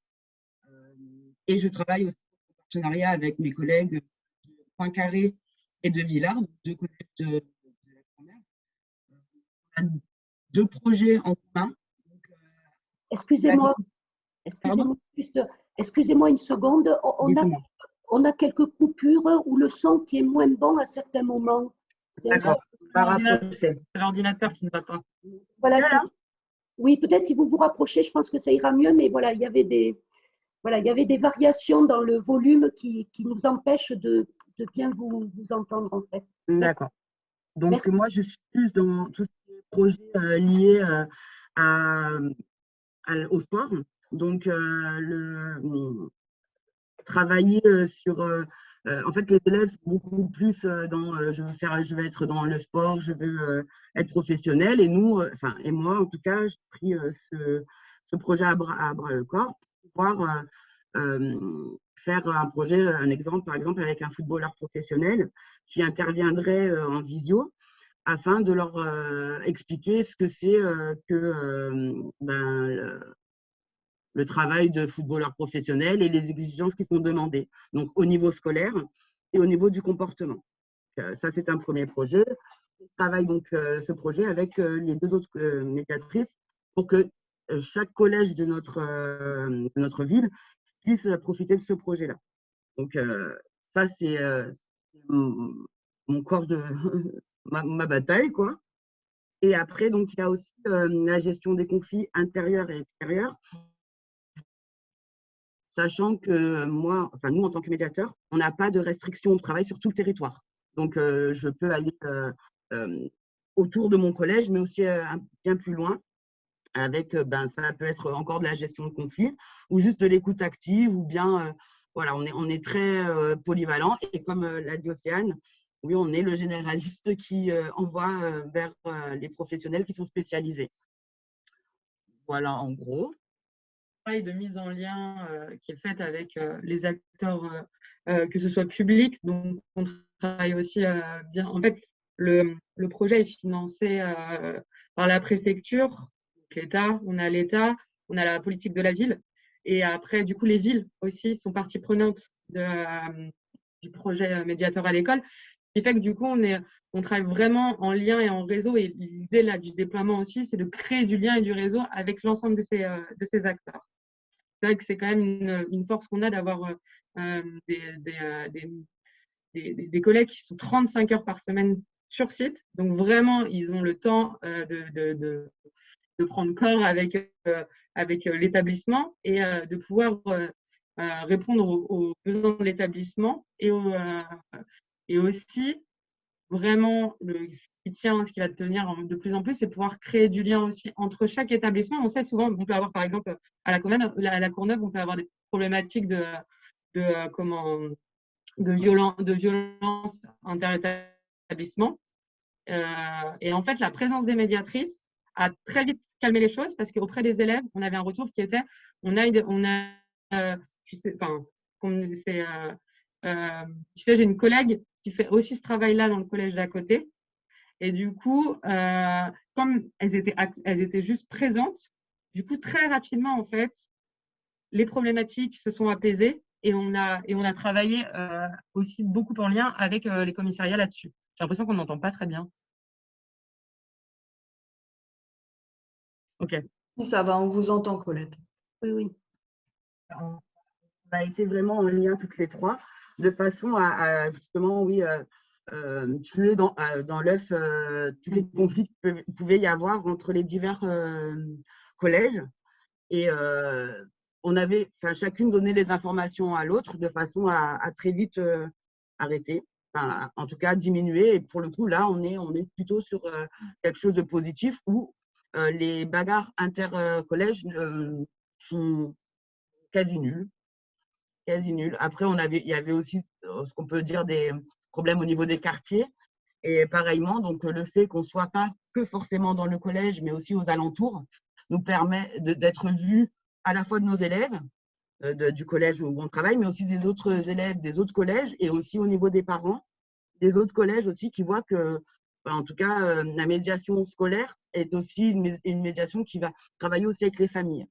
Et je travaille aussi en partenariat avec mes collègues de Poincaré et de Villars, deux collèges de la Grand-Mère. On a 2 projets en commun. Excusez-moi, excusez-moi une seconde. On a quelques coupures ou le son qui est moins bon à certains moments. D'accord. C'est l'ordinateur qui ne va pas. Voilà, oui, peut-être si vous vous rapprochez, je pense que ça ira mieux, mais voilà, il y avait des variations dans le volume qui nous empêchent de bien vous entendre, en fait. D'accord. Donc, merci. Moi, je suis plus dans tous ces projets liés au sport. Donc, travailler sur… en fait, les élèves sont beaucoup plus dans je vais être dans le sport, je veux être professionnel. Et nous, et moi, en tout cas, j'ai pris ce projet à bras le corps pour pouvoir faire un projet, un exemple, par exemple, avec un footballeur professionnel qui interviendrait en visio afin de leur expliquer ce que c'est le travail de footballeur professionnel et les exigences qui sont demandées, donc au niveau scolaire et au niveau du comportement. Ça, c'est un premier projet. Je travaille donc ce projet avec les 2 autres médiatrices pour que chaque collège de notre ville puisse profiter de ce projet-là. Donc, ça, c'est mon corps de ma bataille, quoi. Et après, donc, il y a aussi la gestion des conflits intérieurs et extérieurs. Sachant que nous, en tant que médiateur, on n'a pas de restriction de travail sur tout le territoire. Donc, je peux aller autour de mon collège, mais aussi bien plus loin, avec, ça peut être encore de la gestion de conflits, ou juste de l'écoute active, ou bien, voilà, on est très polyvalent. Et comme l'a dit Océane, oui, on est le généraliste qui envoie vers les professionnels qui sont spécialisés. Voilà, en gros. De mise en lien qui est faite avec les acteurs, que ce soit public. Donc, on travaille aussi bien. En fait, le projet est financé par la préfecture, l'État. On a l'État, on a la politique de la ville. Et après, du coup, les villes aussi sont partie prenante du projet médiateur à l'école. Ce qui fait que du coup, on travaille vraiment en lien et en réseau. Et l'idée là du déploiement aussi, c'est de créer du lien et du réseau avec l'ensemble de ces acteurs. C'est vrai que c'est quand même une force qu'on a d'avoir des collègues qui sont 35 heures par semaine sur site. Donc vraiment, ils ont le temps de prendre corps avec l'établissement et de pouvoir répondre aux besoins de l'établissement et aussi vraiment ce qui va tenir de plus en plus, c'est pouvoir créer du lien aussi entre chaque établissement. On sait souvent, on peut avoir par exemple à la Courneuve, on peut avoir des problématiques de violence interétablissement. Et en fait, la présence des médiatrices a très vite calmé les choses parce qu'auprès des élèves, on avait un retour qui était, j'ai une collègue qui fait aussi ce travail-là dans le collège d'à côté. Et du coup, quand comme elles étaient juste présentes, du coup, très rapidement, en fait, les problématiques se sont apaisées et on a travaillé aussi beaucoup en lien avec les commissariats là-dessus. J'ai l'impression qu'on n'entend pas très bien. OK. Si ça va, on vous entend, Colette. Oui, oui. On a été vraiment en lien toutes les trois, de façon à justement, oui, tuer dans l'œuf tous les conflits qu'il pouvait y avoir entre les divers collèges. Et on avait chacune donné les informations à l'autre de façon à très vite arrêter, en tout cas diminuer. Et pour le coup, là, on est plutôt sur quelque chose de positif où les bagarres inter-collèges sont quasi nulles. Quasi nulles. Après, il y avait aussi ce qu'on peut dire des problèmes au niveau des quartiers. Et pareillement, donc le fait qu'on ne soit pas que forcément dans le collège, mais aussi aux alentours, nous permet d'être vus à la fois de nos élèves du collège où on travaille, mais aussi des autres élèves des autres collèges et aussi au niveau des parents des autres collèges aussi qui voient que, en tout cas, la médiation scolaire est aussi une médiation qui va travailler aussi avec les familles.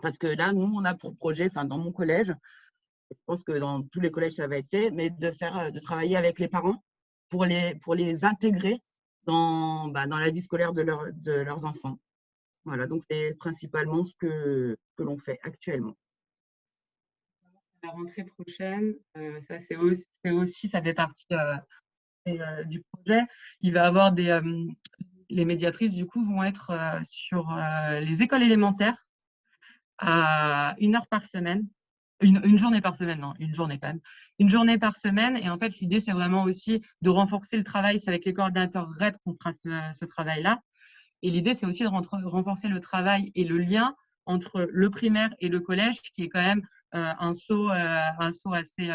Parce que là, nous, on a pour projet, dans mon collège, je pense que dans tous les collèges, ça va être fait, mais de travailler avec les parents pour les intégrer dans la vie scolaire de leurs enfants. Voilà, donc c'est principalement ce que l'on fait actuellement. La rentrée prochaine, ça c'est aussi, ça fait partie du projet. Il va y avoir les médiatrices, du coup, vont être sur les écoles élémentaires à 1 heure par semaine. Une journée par semaine, non, une journée quand même. Une journée par semaine. Et en fait, l'idée, c'est vraiment aussi de renforcer le travail. C'est avec les coordinateurs REP qu'on fera ce travail-là. Et l'idée, c'est aussi de renforcer le travail et le lien entre le primaire et le collège, qui est quand même un saut assez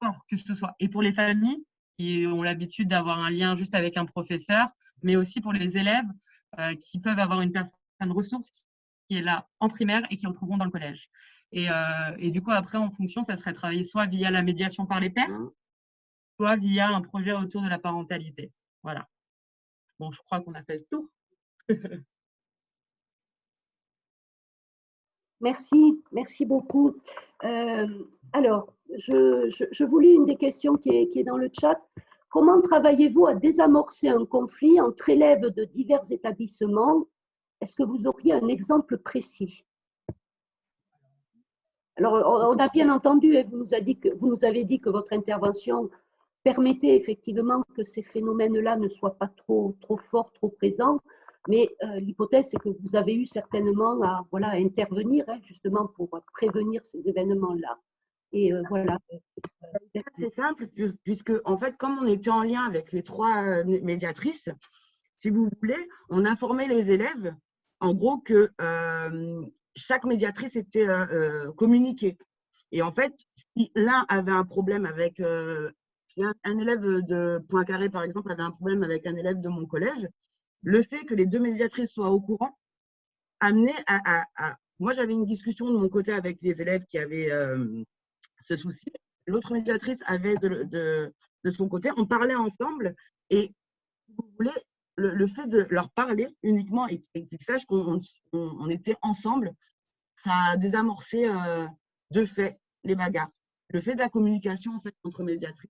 fort que ce soit. Et pour les familles qui ont l'habitude d'avoir un lien juste avec un professeur, mais aussi pour les élèves qui peuvent avoir une personne ressource qui est là en primaire et qui retrouveront dans le collège. Et du coup, après, en fonction, ça serait travaillé soit via la médiation par les pairs, soit via un projet autour de la parentalité. Voilà. Bon, je crois qu'on a fait le tour. Merci beaucoup. Alors, je vous lis une des questions qui est dans le chat. Comment travaillez-vous à désamorcer un conflit entre élèves de divers établissements? Est-ce que vous auriez un exemple précis? Alors, on a bien entendu, et vous nous avez dit que votre intervention permettait effectivement que ces phénomènes-là ne soient pas trop forts, trop présents. Mais l'hypothèse, c'est que vous avez eu certainement à intervenir justement pour prévenir ces événements-là. Et voilà. C'est simple, puisque en fait, comme on était en lien avec les trois médiatrices, si vous voulez, on informait les élèves, en gros, que chaque médiatrice était communiquée. Et en fait, si l'un avait un problème avec un élève de Poincaré, par exemple, avait un problème avec un élève de mon collège, le fait que les deux médiatrices soient au courant amenait à… Moi, j'avais une discussion de mon côté avec les élèves qui avaient ce souci. L'autre médiatrice avait de son côté. On parlait ensemble et, si vous voulez, le fait de leur parler uniquement et qu'ils sachent qu'on était ensemble, ça a désamorcé de fait les bagarres. Le fait de la communication en fait, entre médiatrices.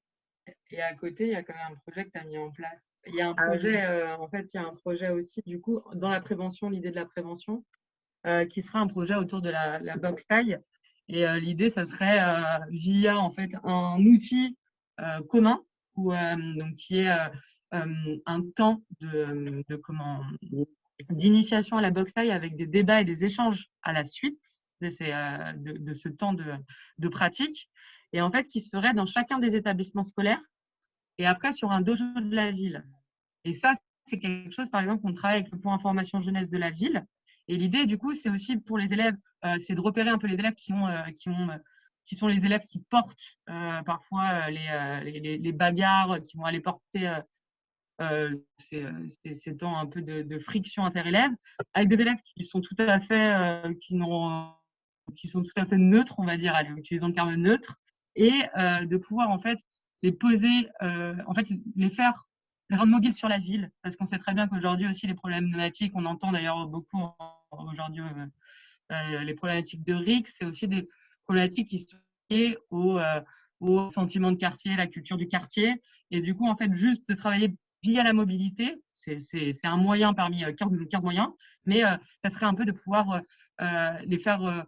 Et à côté, il y a quand même un projet que tu as mis en place. Il y a un projet, en fait, il y a un projet aussi, du coup, dans la prévention, l'idée de la prévention, qui sera un projet autour de la boxe taille. Et l'idée, ça serait via, en fait, un outil commun, donc, qui est un temps d'initiation à la boxe taille avec des débats et des échanges à la suite de ce temps de pratique. Et en fait, qui se ferait dans chacun des établissements scolaires et après sur un dojo de la ville. Et ça, c'est quelque chose, par exemple, qu'on travaille avec le point information jeunesse de la ville. Et l'idée, du coup, c'est aussi pour les élèves, c'est de repérer un peu les élèves qui sont les élèves qui portent parfois les bagarres, qui vont aller porter ces temps un peu de friction inter-élèves, avec des élèves qui sont tout à fait qui sont tout à fait neutres, on va dire, allez, utilisons le terme neutre, et de pouvoir en fait les poser, en fait les faire les rendre mobiles sur la ville, parce qu'on sait très bien qu'aujourd'hui aussi les problématiques, on entend d'ailleurs beaucoup aujourd'hui les problématiques de RIC, c'est aussi des problématiques qui sont liées au sentiment de quartier, la culture du quartier. Et du coup, en fait, juste de travailler via la mobilité, c'est un moyen parmi 15 moyens, mais ça serait un peu de pouvoir les faire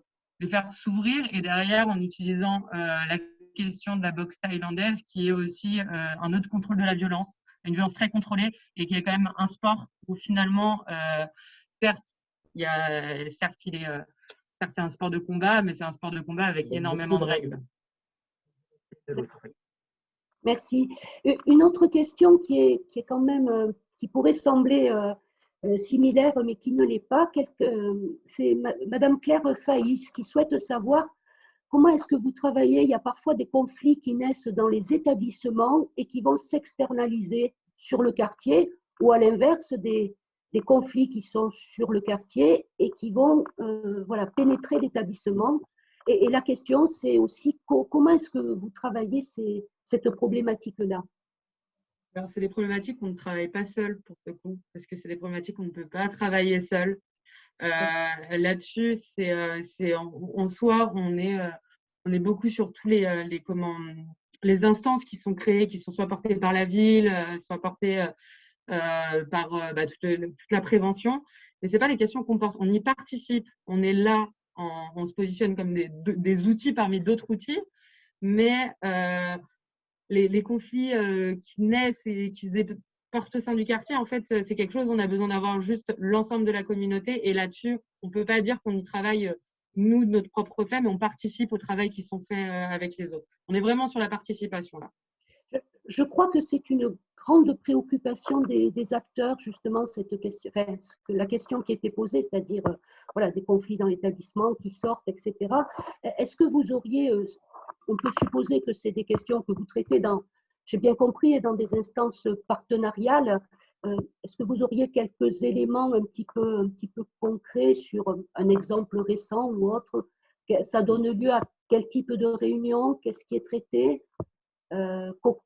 s'ouvrir et derrière, en utilisant la question de la boxe thaïlandaise, qui est aussi un autre contrôle de la violence, une violence très contrôlée et qui est quand même un sport où finalement, certes, certes, c'est un sport de combat, mais c'est un sport de combat avec énormément de règles. Merci. Une autre question qui est quand même, qui pourrait sembler similaire, mais qui ne l'est pas, c'est Madame Claire Faïs qui souhaite savoir comment est-ce que vous travaillez. Il y a parfois des conflits qui naissent dans les établissements et qui vont s'externaliser sur le quartier, ou à l'inverse, des conflits qui sont sur le quartier et qui vont voilà, pénétrer l'établissement. Et la question, c'est aussi comment est-ce que vous travaillez cette problématique-là? Alors, c'est des problématiques qu'on ne travaille pas seul pour ce coup, parce que c'est des problématiques qu'on ne peut pas travailler seul. Là-dessus, en soi, on est beaucoup sur tous les instances qui sont créées, qui sont soit portées par la ville, soit portées par toute la prévention. Mais ce n'est pas des questions qu'on porte. On y participe, on est là, on se positionne comme des outils parmi d'autres outils, mais les conflits qui naissent et qui se portent au sein du quartier, en fait, c'est quelque chose où on a besoin d'avoir juste l'ensemble de la communauté. Et là-dessus, on ne peut pas dire qu'on y travaille, nous, de notre propre fait, mais on participe au travail qui sont faits avec les autres. On est vraiment sur la participation là. Je crois que c'est une grande préoccupation des acteurs, justement, cette question, enfin, la question qui était posée, c'est-à-dire voilà, des conflits dans l'établissement qui sortent, etc. Est-ce que vous auriez, on peut supposer que c'est des questions que vous traitez j'ai bien compris, dans des instances partenariales. Est-ce que vous auriez quelques éléments un petit peu concrets sur un exemple récent ou autre? Ça donne lieu à quel type de réunion? Qu'est-ce qui est traité?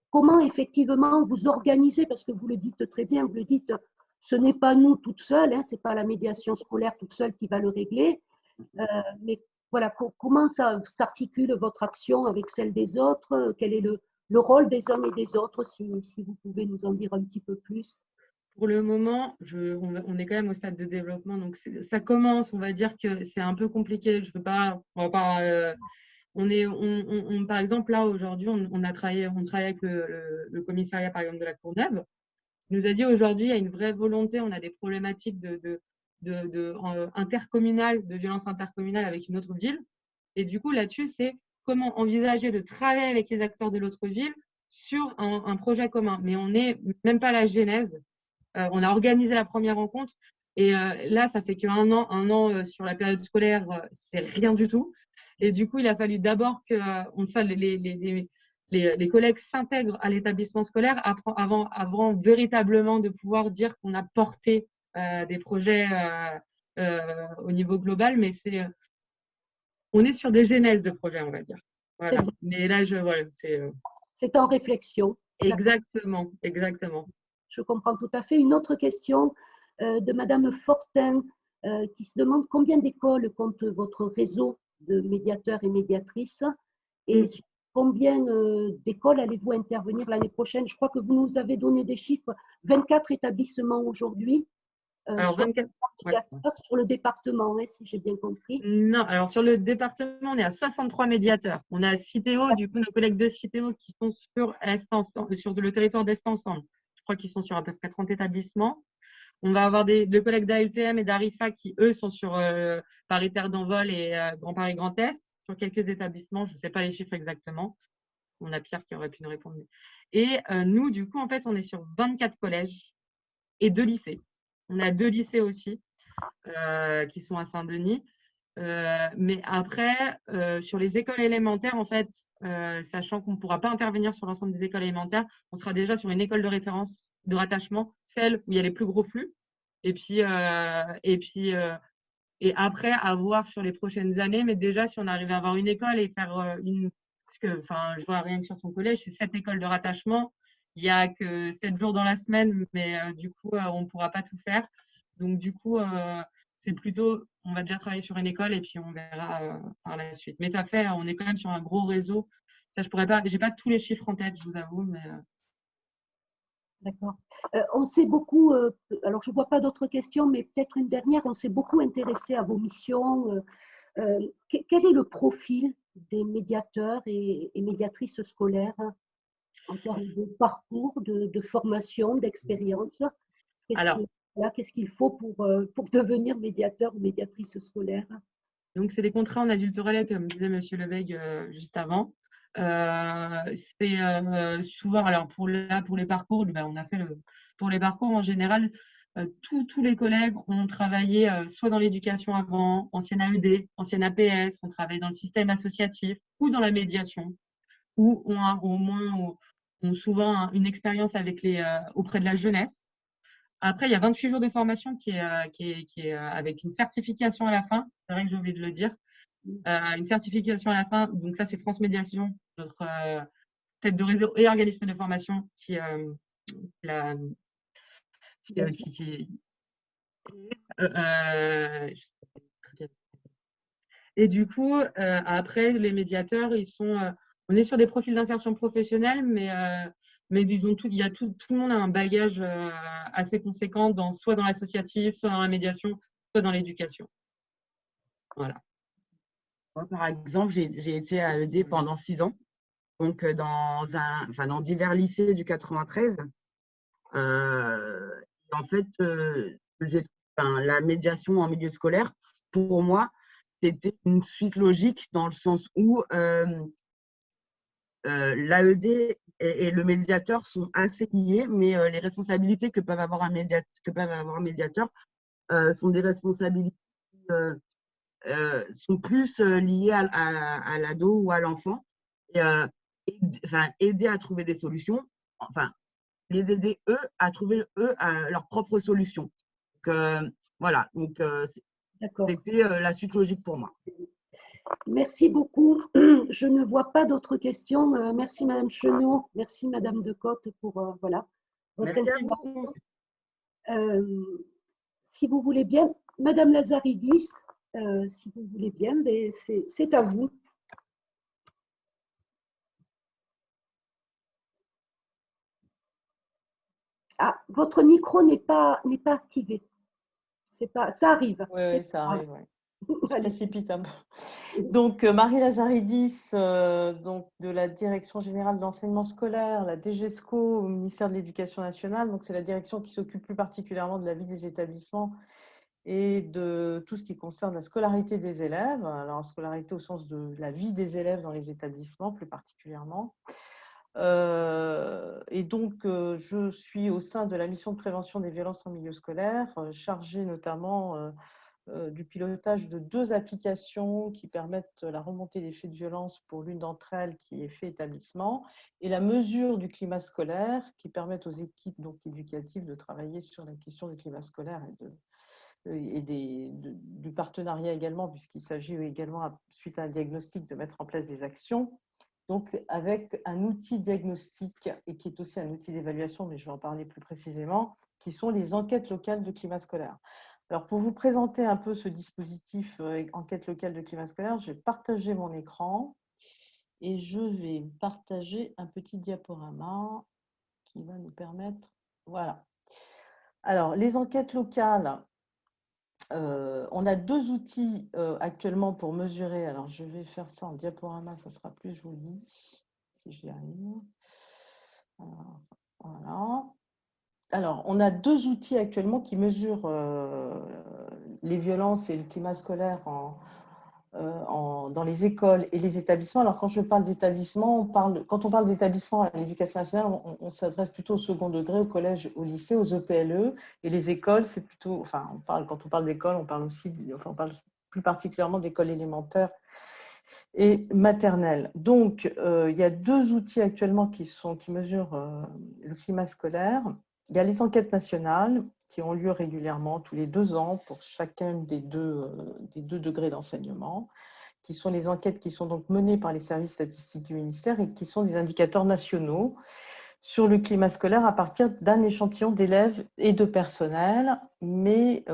Comment effectivement vous organisez, parce que vous le dites très bien, vous le dites, ce n'est pas nous toutes seules, ce n'est pas la médiation scolaire toute seule qui va le régler, mais voilà, comment ça s'articule votre action avec celle des autres? Quel est le rôle des uns et des autres, si vous pouvez nous en dire un petit peu plus? Pour le moment, on est quand même au stade de développement, donc ça commence, on va dire que c'est un peu compliqué. Je veux pas, on va pas… par exemple, là, aujourd'hui, on travaille avec le commissariat, par exemple, de la Courneuve. Il nous a dit aujourd'hui, il y a une vraie volonté, on a des problématiques intercommunales, de violence intercommunale avec une autre ville. Et du coup, là-dessus, c'est comment envisager de travailler avec les acteurs de l'autre ville sur un projet commun. Mais on n'est même pas à la genèse. On a organisé la première rencontre. Et là, ça fait qu'un an sur la période scolaire, c'est rien du tout. Et du coup, il a fallu d'abord que les collègues s'intègrent à l'établissement scolaire avant véritablement de pouvoir dire qu'on a porté des projets au niveau global. Mais on est sur des genèses de projets, on va dire. Voilà. Mais là, c'est en réflexion. Exactement. Je comprends tout à fait. Une autre question de Madame Fortin qui se demande combien d'écoles compte votre réseau de médiateurs et médiatrices et sur combien d'écoles allez-vous intervenir l'année prochaine? Je crois que vous nous avez donné des chiffres, 24 établissements aujourd'hui. Alors, 24 sur le département, si j'ai bien compris. Non, alors sur le département, on est à 63 médiateurs. On a Citeo, du coup, nos collègues de Citeo qui sont sur le territoire d'Est Ensemble. Je crois qu'ils sont sur à peu près 30 établissements. On va avoir deux collègues d'ALTM et d'Arifa qui, eux, sont sur Paris-Terre d'Envol et Grand Paris Grand Est, sur quelques établissements. Je ne sais pas les chiffres exactement. On a Pierre qui aurait pu nous répondre. Et nous, du coup, en fait, on est sur 24 collèges et 2 lycées. On a 2 lycées aussi qui sont à Saint-Denis. Mais après, sur les écoles élémentaires, en fait, sachant qu'on ne pourra pas intervenir sur l'ensemble des écoles élémentaires, on sera déjà sur une école de référence, de rattachement, celle où il y a les plus gros flux. Et après, à voir sur les prochaines années, mais déjà, si on arrive à avoir une école et faire parce que, je vois rien que sur ton collège, c'est 7 écoles de rattachement. il n'y a que 7 jours dans la semaine, mais du coup, on ne pourra pas tout faire. Donc, du coup, c'est plutôt, on va déjà travailler sur une école et puis on verra par la suite. Mais ça fait, on est quand même sur un gros réseau. Ça, je pourrais pas, j'ai pas tous les chiffres en tête, je vous avoue, mais… D'accord. On s'est beaucoup, alors je ne vois pas d'autres questions, mais peut-être une dernière, on s'est beaucoup intéressé à vos missions. Quel est le profil des médiateurs et médiatrices scolaires en termes de parcours, de formation, d'expérience? Alors, Qu'est-ce qu'il faut pour devenir médiateur ou médiatrice scolaire? donc, c'est des contrats en adulte relais, comme disait Monsieur Levègue juste avant. C'est souvent, alors pour les parcours, ben, on a fait pour les parcours en général, tous les collègues ont travaillé soit dans l'éducation avant, ancienne AED, ancienne APS, ont travaillé dans le système associatif ou dans la médiation, ou au moins ont souvent une expérience avec auprès de la jeunesse. Après, il y a 28 jours de formation qui est avec une certification à la fin. C'est vrai que j'ai oublié de le dire. Une certification à la fin. Donc ça, c'est France Médiation, notre tête de réseau et organisme de formation et du coup, après, les médiateurs, on est sur des profils d'insertion professionnelle, mais disons, tout le monde a un bagage assez conséquent soit dans l'associatif, soit dans la médiation, soit dans l'éducation. Voilà. Moi, par exemple, j'ai été à AED pendant 6 ans, donc dans divers lycées du 93. En fait, la médiation en milieu scolaire, pour moi, c'était une suite logique dans le sens où l'AED et le médiateur sont assez liés, mais les responsabilités que peuvent avoir un médiateur sont des responsabilités sont plus liées à l'ado ou à l'enfant. Aider à trouver des solutions, les aider eux à trouver leurs propres solutions. Donc, voilà, donc c'était la suite logique pour moi. Merci beaucoup. Je ne vois pas d'autres questions. Merci Madame Chenot, merci Madame Decotte pour voilà, votre intervention. Si vous voulez bien, Madame Lazaridis, si vous voulez bien, c'est à vous. Ah, votre micro n'est pas activé. Ça arrive. Oui, ça arrive. Ouais. On se précipite un peu. Donc, Marie Lazaridis, donc, de la Direction générale de l'enseignement scolaire, la DGESCO au ministère de l'Éducation nationale. Donc, c'est la direction qui s'occupe plus particulièrement de la vie des établissements et de tout ce qui concerne la scolarité des élèves. Alors, scolarité au sens de la vie des élèves dans les établissements, plus particulièrement. Et donc, je suis au sein de la mission de prévention des violences en milieu scolaire, chargée notamment du pilotage de 2 applications qui permettent la remontée des faits de violence pour l'une d'entre elles qui est fait établissement et la mesure du climat scolaire qui permettent aux équipes donc, éducatives de travailler sur la question du climat scolaire du partenariat également, puisqu'il s'agit également, suite à un diagnostic, de mettre en place des actions. Donc, avec un outil diagnostique et qui est aussi un outil d'évaluation, mais je vais en parler plus précisément, qui sont les enquêtes locales de climat scolaire. Alors, pour vous présenter un peu ce dispositif enquête locale de climat scolaire, je vais partager mon écran et je vais partager un petit diaporama qui va nous permettre… Voilà. Alors, les enquêtes locales, on a 2 outils actuellement pour mesurer. Alors, je vais faire ça en diaporama, ça sera plus joli, si j'y arrive. Alors, voilà. Alors, on a 2 outils actuellement qui mesurent les violences et le climat scolaire dans les écoles et les établissements. Alors, quand je parle d'établissement, quand on parle d'établissement à l'éducation nationale, on s'adresse plutôt au second degré, au collège, au lycée, aux EPLE. Et les écoles, c'est plutôt… quand on parle d'école, on parle aussi… on parle plus particulièrement d'écoles élémentaires et maternelles. Donc, il y a 2 outils actuellement qui mesurent le climat scolaire. Il y a les enquêtes nationales qui ont lieu régulièrement tous les 2 ans pour chacun des deux degrés d'enseignement, qui sont les enquêtes qui sont donc menées par les services statistiques du ministère et qui sont des indicateurs nationaux sur le climat scolaire à partir d'un échantillon d'élèves et de personnel, mais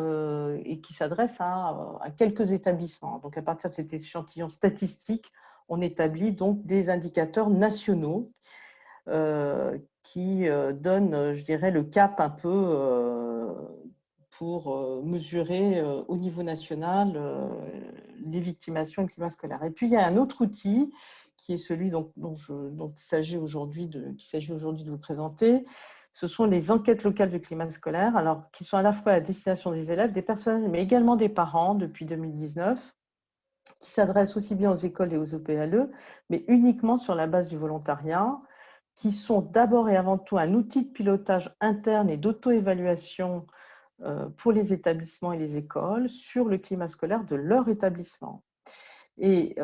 et qui s'adresse à quelques établissements. Donc, à partir de cet échantillon statistique, on établit donc des indicateurs nationaux qui donnent, je dirais, le cap un peu pour mesurer au niveau national les victimations et le climat scolaire. Et puis, il y a un autre outil qui est celui dont il s'agit aujourd'hui de vous présenter. Ce sont les enquêtes locales du climat scolaire, alors qui sont à la fois à la destination des élèves, des personnels, mais également des parents depuis 2019, qui s'adressent aussi bien aux écoles et aux EPLE, mais uniquement sur la base du volontariat, qui sont d'abord et avant tout un outil de pilotage interne et d'auto-évaluation pour les établissements et les écoles sur le climat scolaire de leur établissement. Et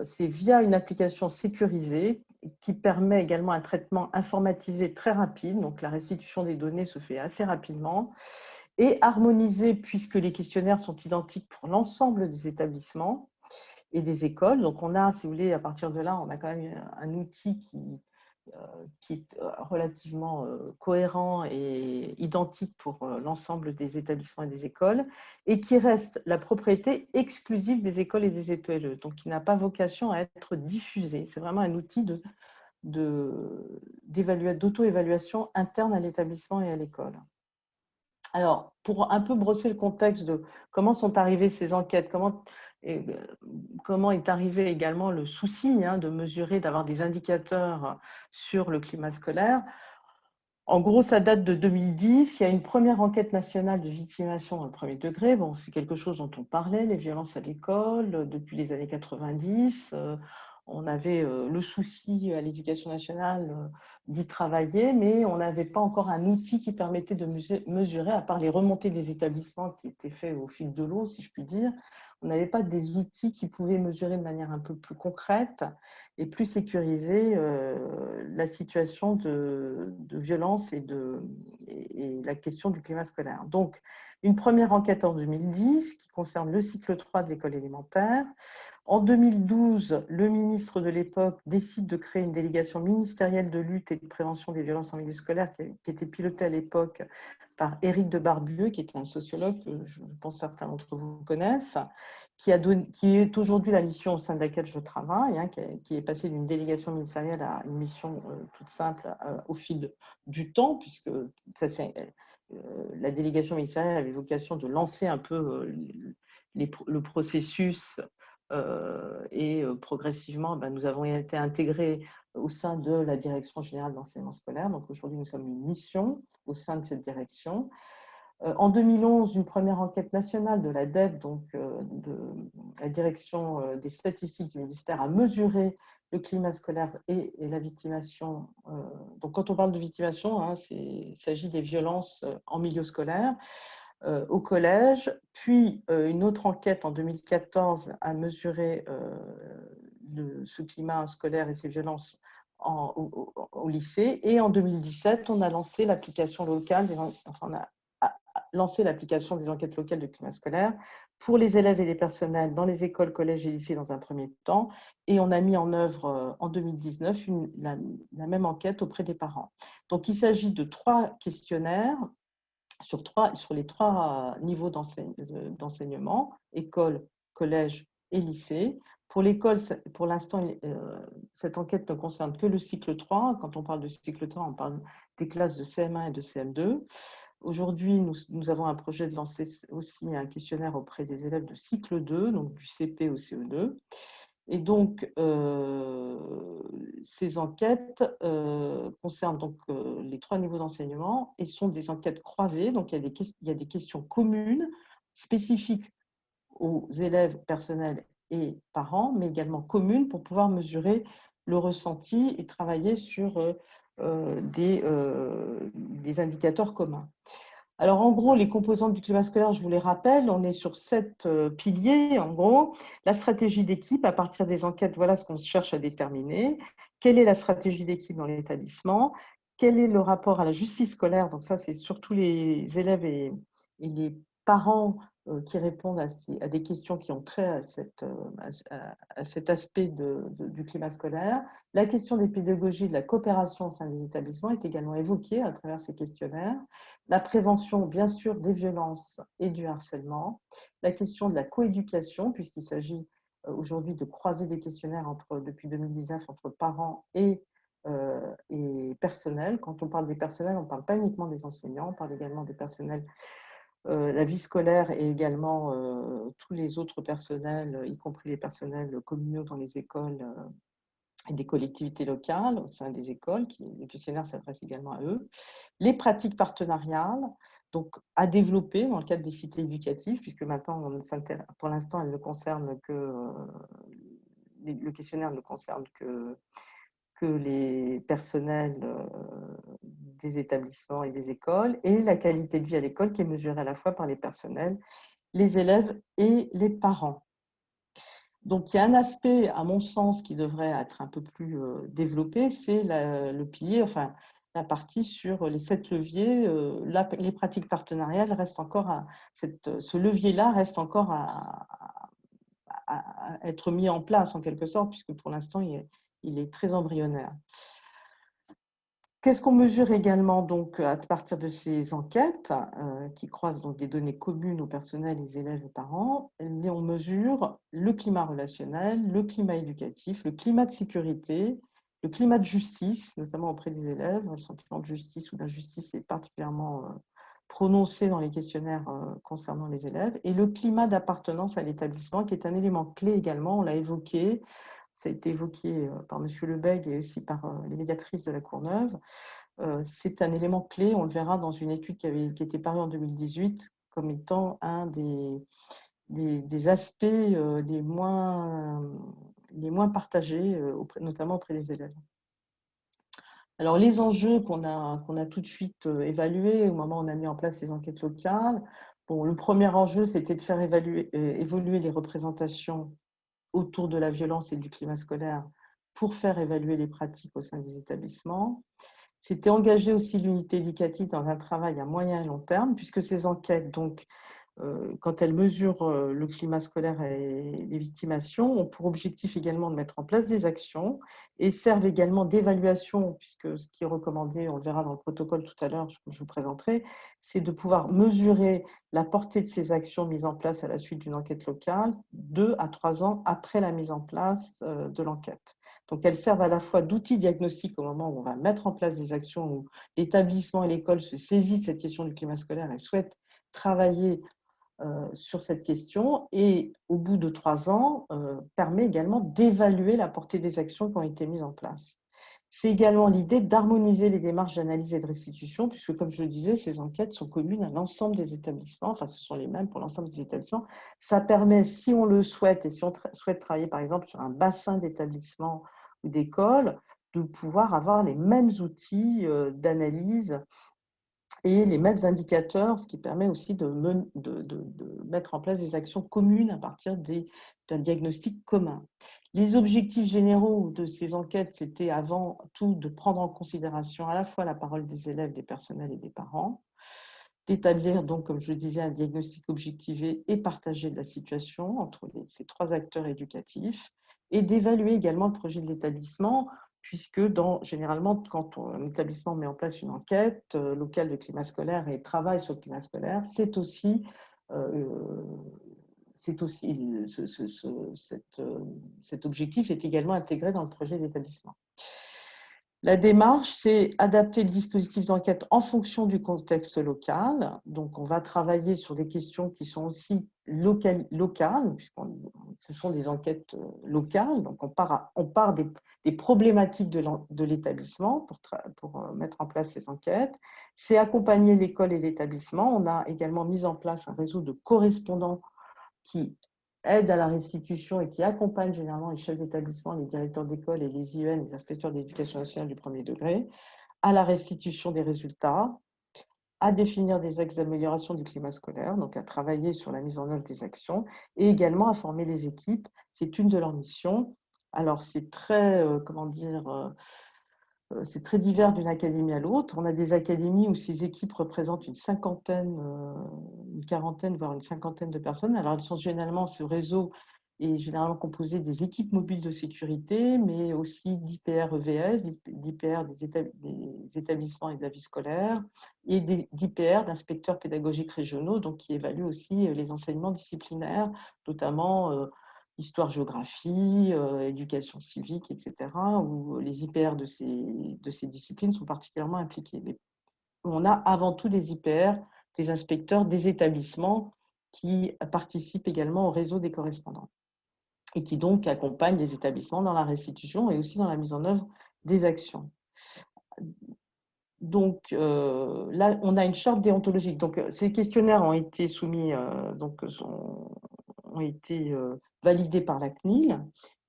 c'est via une application sécurisée qui permet également un traitement informatisé très rapide, donc la restitution des données se fait assez rapidement, et harmonisé puisque les questionnaires sont identiques pour l'ensemble des établissements et des écoles. Donc on a, si vous voulez, à partir de là, on a quand même un outil qui est relativement cohérent et identique pour l'ensemble des établissements et des écoles, et qui reste la propriété exclusive des écoles et des EPLE, donc qui n'a pas vocation à être diffusé. C'est vraiment un outil d'auto-évaluation interne à l'établissement et à l'école. Alors, pour un peu brosser le contexte de comment sont arrivées ces enquêtes, comment est arrivé également le souci de mesurer, d'avoir des indicateurs sur le climat scolaire. En gros, ça date de 2010. Il y a une première enquête nationale de victimation dans le premier degré. Bon, c'est quelque chose dont on parlait, les violences à l'école, depuis les années 90. On avait le souci à l'éducation nationale d'y travailler, mais on n'avait pas encore un outil qui permettait de mesurer, à part les remontées des établissements qui étaient faits au fil de l'eau, si je puis dire. On n'avait pas des outils qui pouvaient mesurer de manière un peu plus concrète et plus sécurisée la situation de violence et la question du climat scolaire. Donc, une première enquête en 2010 qui concerne le cycle 3 de l'école élémentaire. En 2012, le ministre de l'époque décide de créer une délégation ministérielle de lutte et de prévention des violences en milieu scolaire qui était pilotée à l'époque par Éric de Barbieux, qui était un sociologue que je pense certains d'entre vous connaissent, qui est aujourd'hui la mission au sein de laquelle je travaille, qui est passée d'une délégation ministérielle à une mission toute simple au fil du temps, puisque la délégation ministérielle avait vocation de lancer un peu le processus et progressivement, nous avons été intégrés au sein de la Direction générale d'enseignement scolaire. Donc aujourd'hui, nous sommes une mission au sein de cette direction. En 2011, une première enquête nationale de la DEV, donc de la Direction des statistiques du ministère, a mesuré le climat scolaire et la victimation. Donc quand on parle de victimation, il s'agit des violences en milieu scolaire. Au collège, puis une autre enquête en 2014 a mesuré ce climat scolaire et ces violences au lycée, et en 2017, on a lancé l'application locale, on a lancé l'application des enquêtes locales de climat scolaire pour les élèves et les personnels dans les écoles, collèges et lycées dans un premier temps, et on a mis en œuvre en 2019 la même enquête auprès des parents. Donc il s'agit de 3 questionnaires sur les 3 niveaux d'enseignement, école, collège et lycée. Pour l'école, pour l'instant, cette enquête ne concerne que le cycle 3. Quand on parle de cycle 3, on parle des classes de CM1 et de CM2. Aujourd'hui, nous avons un projet de lancer aussi un questionnaire auprès des élèves de cycle 2, donc du CP au CE2. Et donc, ces enquêtes concernent donc, les 3 niveaux d'enseignement et sont des enquêtes croisées. Donc, il y a des questions communes, spécifiques aux élèves, personnels et parents, mais également communes pour pouvoir mesurer le ressenti et travailler sur des indicateurs communs. Alors, en gros, les composantes du climat scolaire, je vous les rappelle, on est sur 7 piliers, en gros. La stratégie d'équipe, à partir des enquêtes, voilà ce qu'on cherche à déterminer. Quelle est la stratégie d'équipe dans l'établissement? Quel est le rapport à la justice scolaire? Donc ça, c'est surtout les élèves et les parents qui répondent à des questions qui ont trait à cet aspect du climat scolaire. La question des pédagogies, de la coopération au sein des établissements est également évoquée à travers ces questionnaires. La prévention, bien sûr, des violences et du harcèlement. La question de la coéducation, puisqu'il s'agit aujourd'hui de croiser des questionnaires depuis 2019 entre parents et personnel. Quand on parle des personnels, on ne parle pas uniquement des enseignants, on parle également des personnels, la vie scolaire et également tous les autres personnels, y compris les personnels communaux dans les écoles et des collectivités locales au sein des écoles. Le questionnaire s'adresse également à eux. Les pratiques partenariales, donc à développer dans le cadre des cités éducatives, puisque maintenant, pour l'instant, le questionnaire ne concerne que les personnels des établissements et des écoles, et la qualité de vie à l'école qui est mesurée à la fois par les personnels, les élèves et les parents. Donc, il y a un aspect, à mon sens, qui devrait être un peu plus développé, c'est le pilier, enfin, la partie sur les 7 leviers. Les pratiques partenariales restent encore ce levier-là reste encore à être mis en place en quelque sorte, puisque pour l'instant, il est très embryonnaire. Qu'est-ce qu'on mesure également donc, à partir de ces enquêtes qui croisent donc des données communes au personnel, les élèves et parents? On mesure le climat relationnel, le climat éducatif, le climat de sécurité, le climat de justice, notamment auprès des élèves. Le sentiment de justice ou d'injustice est particulièrement prononcé dans les questionnaires concernant les élèves, et le climat d'appartenance à l'établissement, qui est un élément clé également, on l'a évoqué. Ça a été évoqué par M. Lebègue et aussi par les médiatrices de la Courneuve. C'est un élément clé, on le verra dans une étude qui était parue en 2018 comme étant un des aspects les moins partagés, notamment auprès des élèves. Alors, les enjeux qu'on a tout de suite évalués au moment où on a mis en place ces enquêtes locales, bon, le premier enjeu, c'était de faire évoluer les représentations autour de la violence et du climat scolaire pour faire évaluer les pratiques au sein des établissements. C'était engager aussi l'unité éducative dans un travail à moyen et long terme, puisque ces enquêtes, donc, quand elles mesurent le climat scolaire et les victimations, ont pour objectif également de mettre en place des actions et servent également d'évaluation, puisque ce qui est recommandé, on le verra dans le protocole tout à l'heure, que je vous présenterai, c'est de pouvoir mesurer la portée de ces actions mises en place à la suite d'une enquête locale 2 à 3 ans après la mise en place de l'enquête. Donc, elles servent à la fois d'outils diagnostiques au moment où on va mettre en place des actions, où l'établissement et l'école se saisissent de cette question du climat scolaire et souhaitent travailler sur cette question, et au bout de 3 ans, permet également d'évaluer la portée des actions qui ont été mises en place. C'est également l'idée d'harmoniser les démarches d'analyse et de restitution, puisque, comme je le disais, ces enquêtes sont communes à l'ensemble des établissements, enfin, ce sont les mêmes pour l'ensemble des établissements. Ça permet, si on le souhaite, et si on souhaite travailler, par exemple, sur un bassin d'établissements ou d'écoles, de pouvoir avoir les mêmes outils d'analyse et les mêmes indicateurs, ce qui permet aussi de mettre en place des actions communes à partir d'un diagnostic commun. Les objectifs généraux de ces enquêtes, c'était avant tout de prendre en considération à la fois la parole des élèves, des personnels et des parents, d'établir donc, comme je le disais, un diagnostic objectivé et partagé de la situation entre ces 3 acteurs éducatifs, et d'évaluer également le projet de l'établissement, puisque généralement, quand un établissement met en place une enquête locale de climat scolaire et travaille sur le climat scolaire, cet objectif est également intégré dans le projet d'établissement. La démarche, c'est adapter le dispositif d'enquête en fonction du contexte local. Donc, on va travailler sur des questions qui sont aussi locales, puisque ce sont des enquêtes locales. Donc, on part des problématiques de l'établissement pour mettre en place ces enquêtes. C'est accompagner l'école et l'établissement. On a également mis en place un réseau de correspondants qui aide à la restitution et qui accompagne généralement les chefs d'établissement, les directeurs d'école et les IEN, les inspecteurs d'éducation nationale du premier degré, à la restitution des résultats, à définir des axes d'amélioration du climat scolaire, donc à travailler sur la mise en œuvre des actions, et également à former les équipes. C'est une de leurs missions. Alors, c'est très, c'est très divers d'une académie à l'autre. On a des académies où ces équipes représentent une cinquantaine, une quarantaine, voire une cinquantaine de personnes. Alors, elles sont généralement, ce réseau est généralement composé des équipes mobiles de sécurité, mais aussi d'IPR-EVS, d'IPR des établissements et de la vie scolaire, et d'IPR, d'inspecteurs pédagogiques régionaux, donc qui évaluent aussi les enseignements disciplinaires, notamment histoire-géographie, éducation civique, etc., où les IPR de ces disciplines sont particulièrement impliqués. Mais on a avant tout des IPR, des inspecteurs des établissements qui participent également au réseau des correspondants et qui donc accompagnent les établissements dans la restitution et aussi dans la mise en œuvre des actions. Donc là, on a une charte déontologique. Donc ces questionnaires ont été soumis, ont été validés par la CNIL,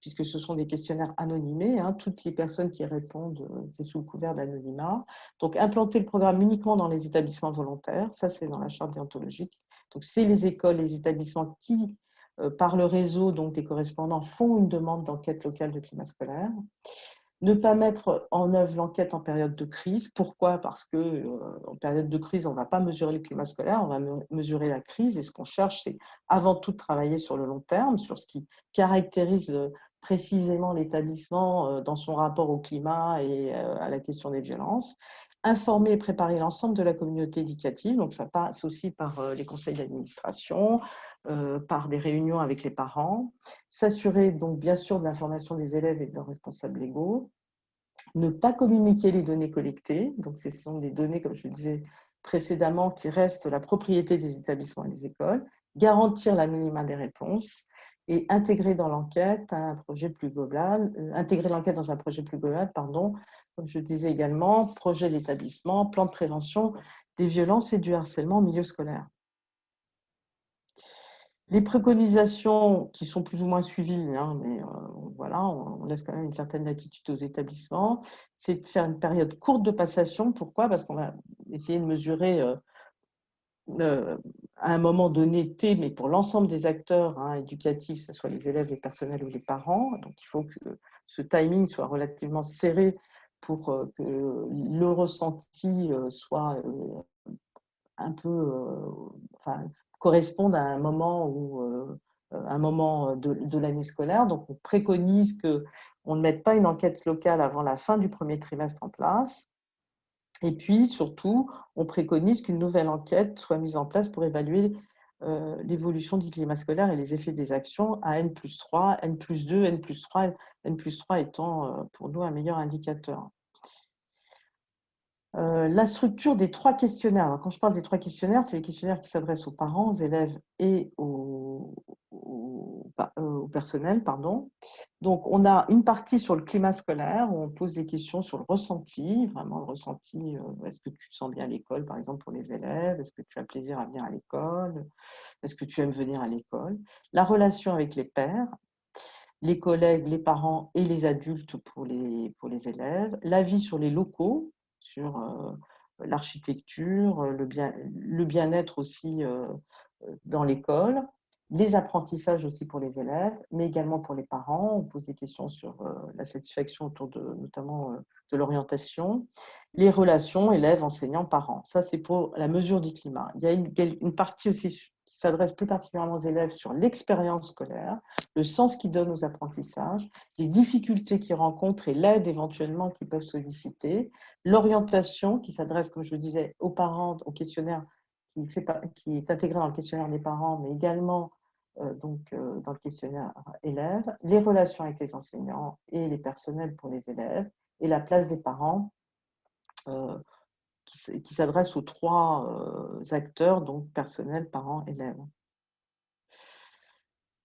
puisque ce sont des questionnaires anonymés. Toutes les personnes qui répondent, c'est sous le couvert d'anonymat. Donc implanter le programme uniquement dans les établissements volontaires, ça c'est dans la charte déontologique. Donc c'est les écoles, les établissements qui, par le réseau donc des correspondants, font une demande d'enquête locale de climat scolaire. Ne pas mettre en œuvre l'enquête en période de crise. Pourquoi? Parce qu'en période de crise, on ne va pas mesurer le climat scolaire, on va mesurer la crise. Et ce qu'on cherche, c'est avant tout de travailler sur le long terme, sur ce qui caractérise précisément l'établissement dans son rapport au climat et à la question des violences. Informer et préparer l'ensemble de la communauté éducative. Donc, ça passe aussi par les conseils d'administration, par des réunions avec les parents. S'assurer donc bien sûr de l'information des élèves et de leurs responsables légaux. Ne pas communiquer les données collectées. Donc, ce sont des données, comme je le disais précédemment, qui restent la propriété des établissements et des écoles. Garantir l'anonymat des réponses et intégrer dans l'enquête un projet plus global, intégrer l'enquête dans un projet plus global, pardon, comme je disais également, projet d'établissement, plan de prévention des violences et du harcèlement au milieu scolaire. Les préconisations qui sont plus ou moins suivies, mais voilà, on laisse quand même une certaine latitude aux établissements, c'est de faire une période courte de passation. Pourquoi? Parce qu'on va essayer de mesurer à un moment donné T, mais pour l'ensemble des acteurs éducatifs, que ce soit les élèves, les personnels ou les parents. Donc, il faut que ce timing soit relativement serré pour que le ressenti soit un peu, corresponde à un moment de l'année scolaire. Donc, on préconise qu'on ne mette pas une enquête locale avant la fin du premier trimestre en place. Et puis, surtout, on préconise qu'une nouvelle enquête soit mise en place pour évaluer l'évolution du climat scolaire et les effets des actions à N+3, N+2, N+3, N+3 étant pour nous un meilleur indicateur. La structure des 3 questionnaires. Alors, quand je parle des 3 questionnaires, c'est les questionnaires qui s'adressent aux parents, aux élèves et au personnel. Pardon. Donc, on a une partie sur le climat scolaire où on pose des questions sur le ressenti, vraiment le ressenti. Est-ce que tu te sens bien à l'école, par exemple, pour les élèves? Est-ce que tu as plaisir à venir à l'école? Est-ce que tu aimes venir à l'école? La relation avec les pairs, les collègues, les parents et les adultes pour les élèves. L'avis sur les locaux, sur l'architecture, le bien-être aussi dans l'école, les apprentissages aussi pour les élèves, mais également pour les parents. On pose des questions sur la satisfaction autour notamment de l'orientation, les relations élèves, enseignants, parents. Ça, c'est pour la mesure du climat. Il y a une partie aussi qui s'adresse plus particulièrement aux élèves sur l'expérience scolaire, le sens qu'ils donnent aux apprentissages, les difficultés qu'ils rencontrent et l'aide éventuellement qu'ils peuvent solliciter, l'orientation qui s'adresse, comme je le disais, aux parents, au questionnaire qui est intégré dans le questionnaire des parents, mais également dans le questionnaire élèves, les relations avec les enseignants et les personnels pour les élèves, et la place des parents qui s'adresse aux 3 acteurs, donc personnel, parents, élèves.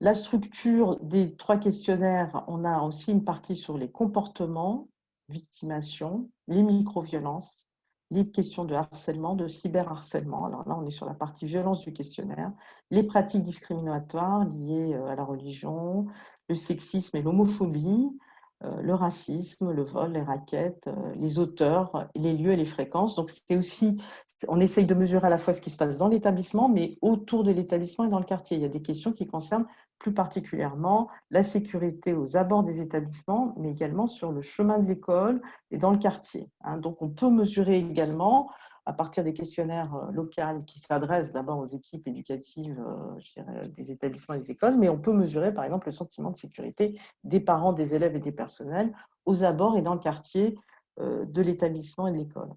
La structure des 3 questionnaires, on a aussi une partie sur les comportements, victimation, les micro-violences, les questions de harcèlement, de cyberharcèlement. Alors là, on est sur la partie violence du questionnaire, les pratiques discriminatoires liées à la religion, le sexisme et l'homophobie, le racisme, le vol, les rackets, les auteurs, les lieux et les fréquences. Donc, c'est aussi on essaye de mesurer à la fois ce qui se passe dans l'établissement, mais autour de l'établissement et dans le quartier. Il y a des questions qui concernent plus particulièrement la sécurité aux abords des établissements, mais également sur le chemin de l'école et dans le quartier. Donc, on peut mesurer également, à partir des questionnaires locaux qui s'adressent d'abord aux équipes éducatives je dirais, des établissements et des écoles, mais on peut mesurer, par exemple, le sentiment de sécurité des parents, des élèves et des personnels aux abords et dans le quartier de l'établissement et de l'école.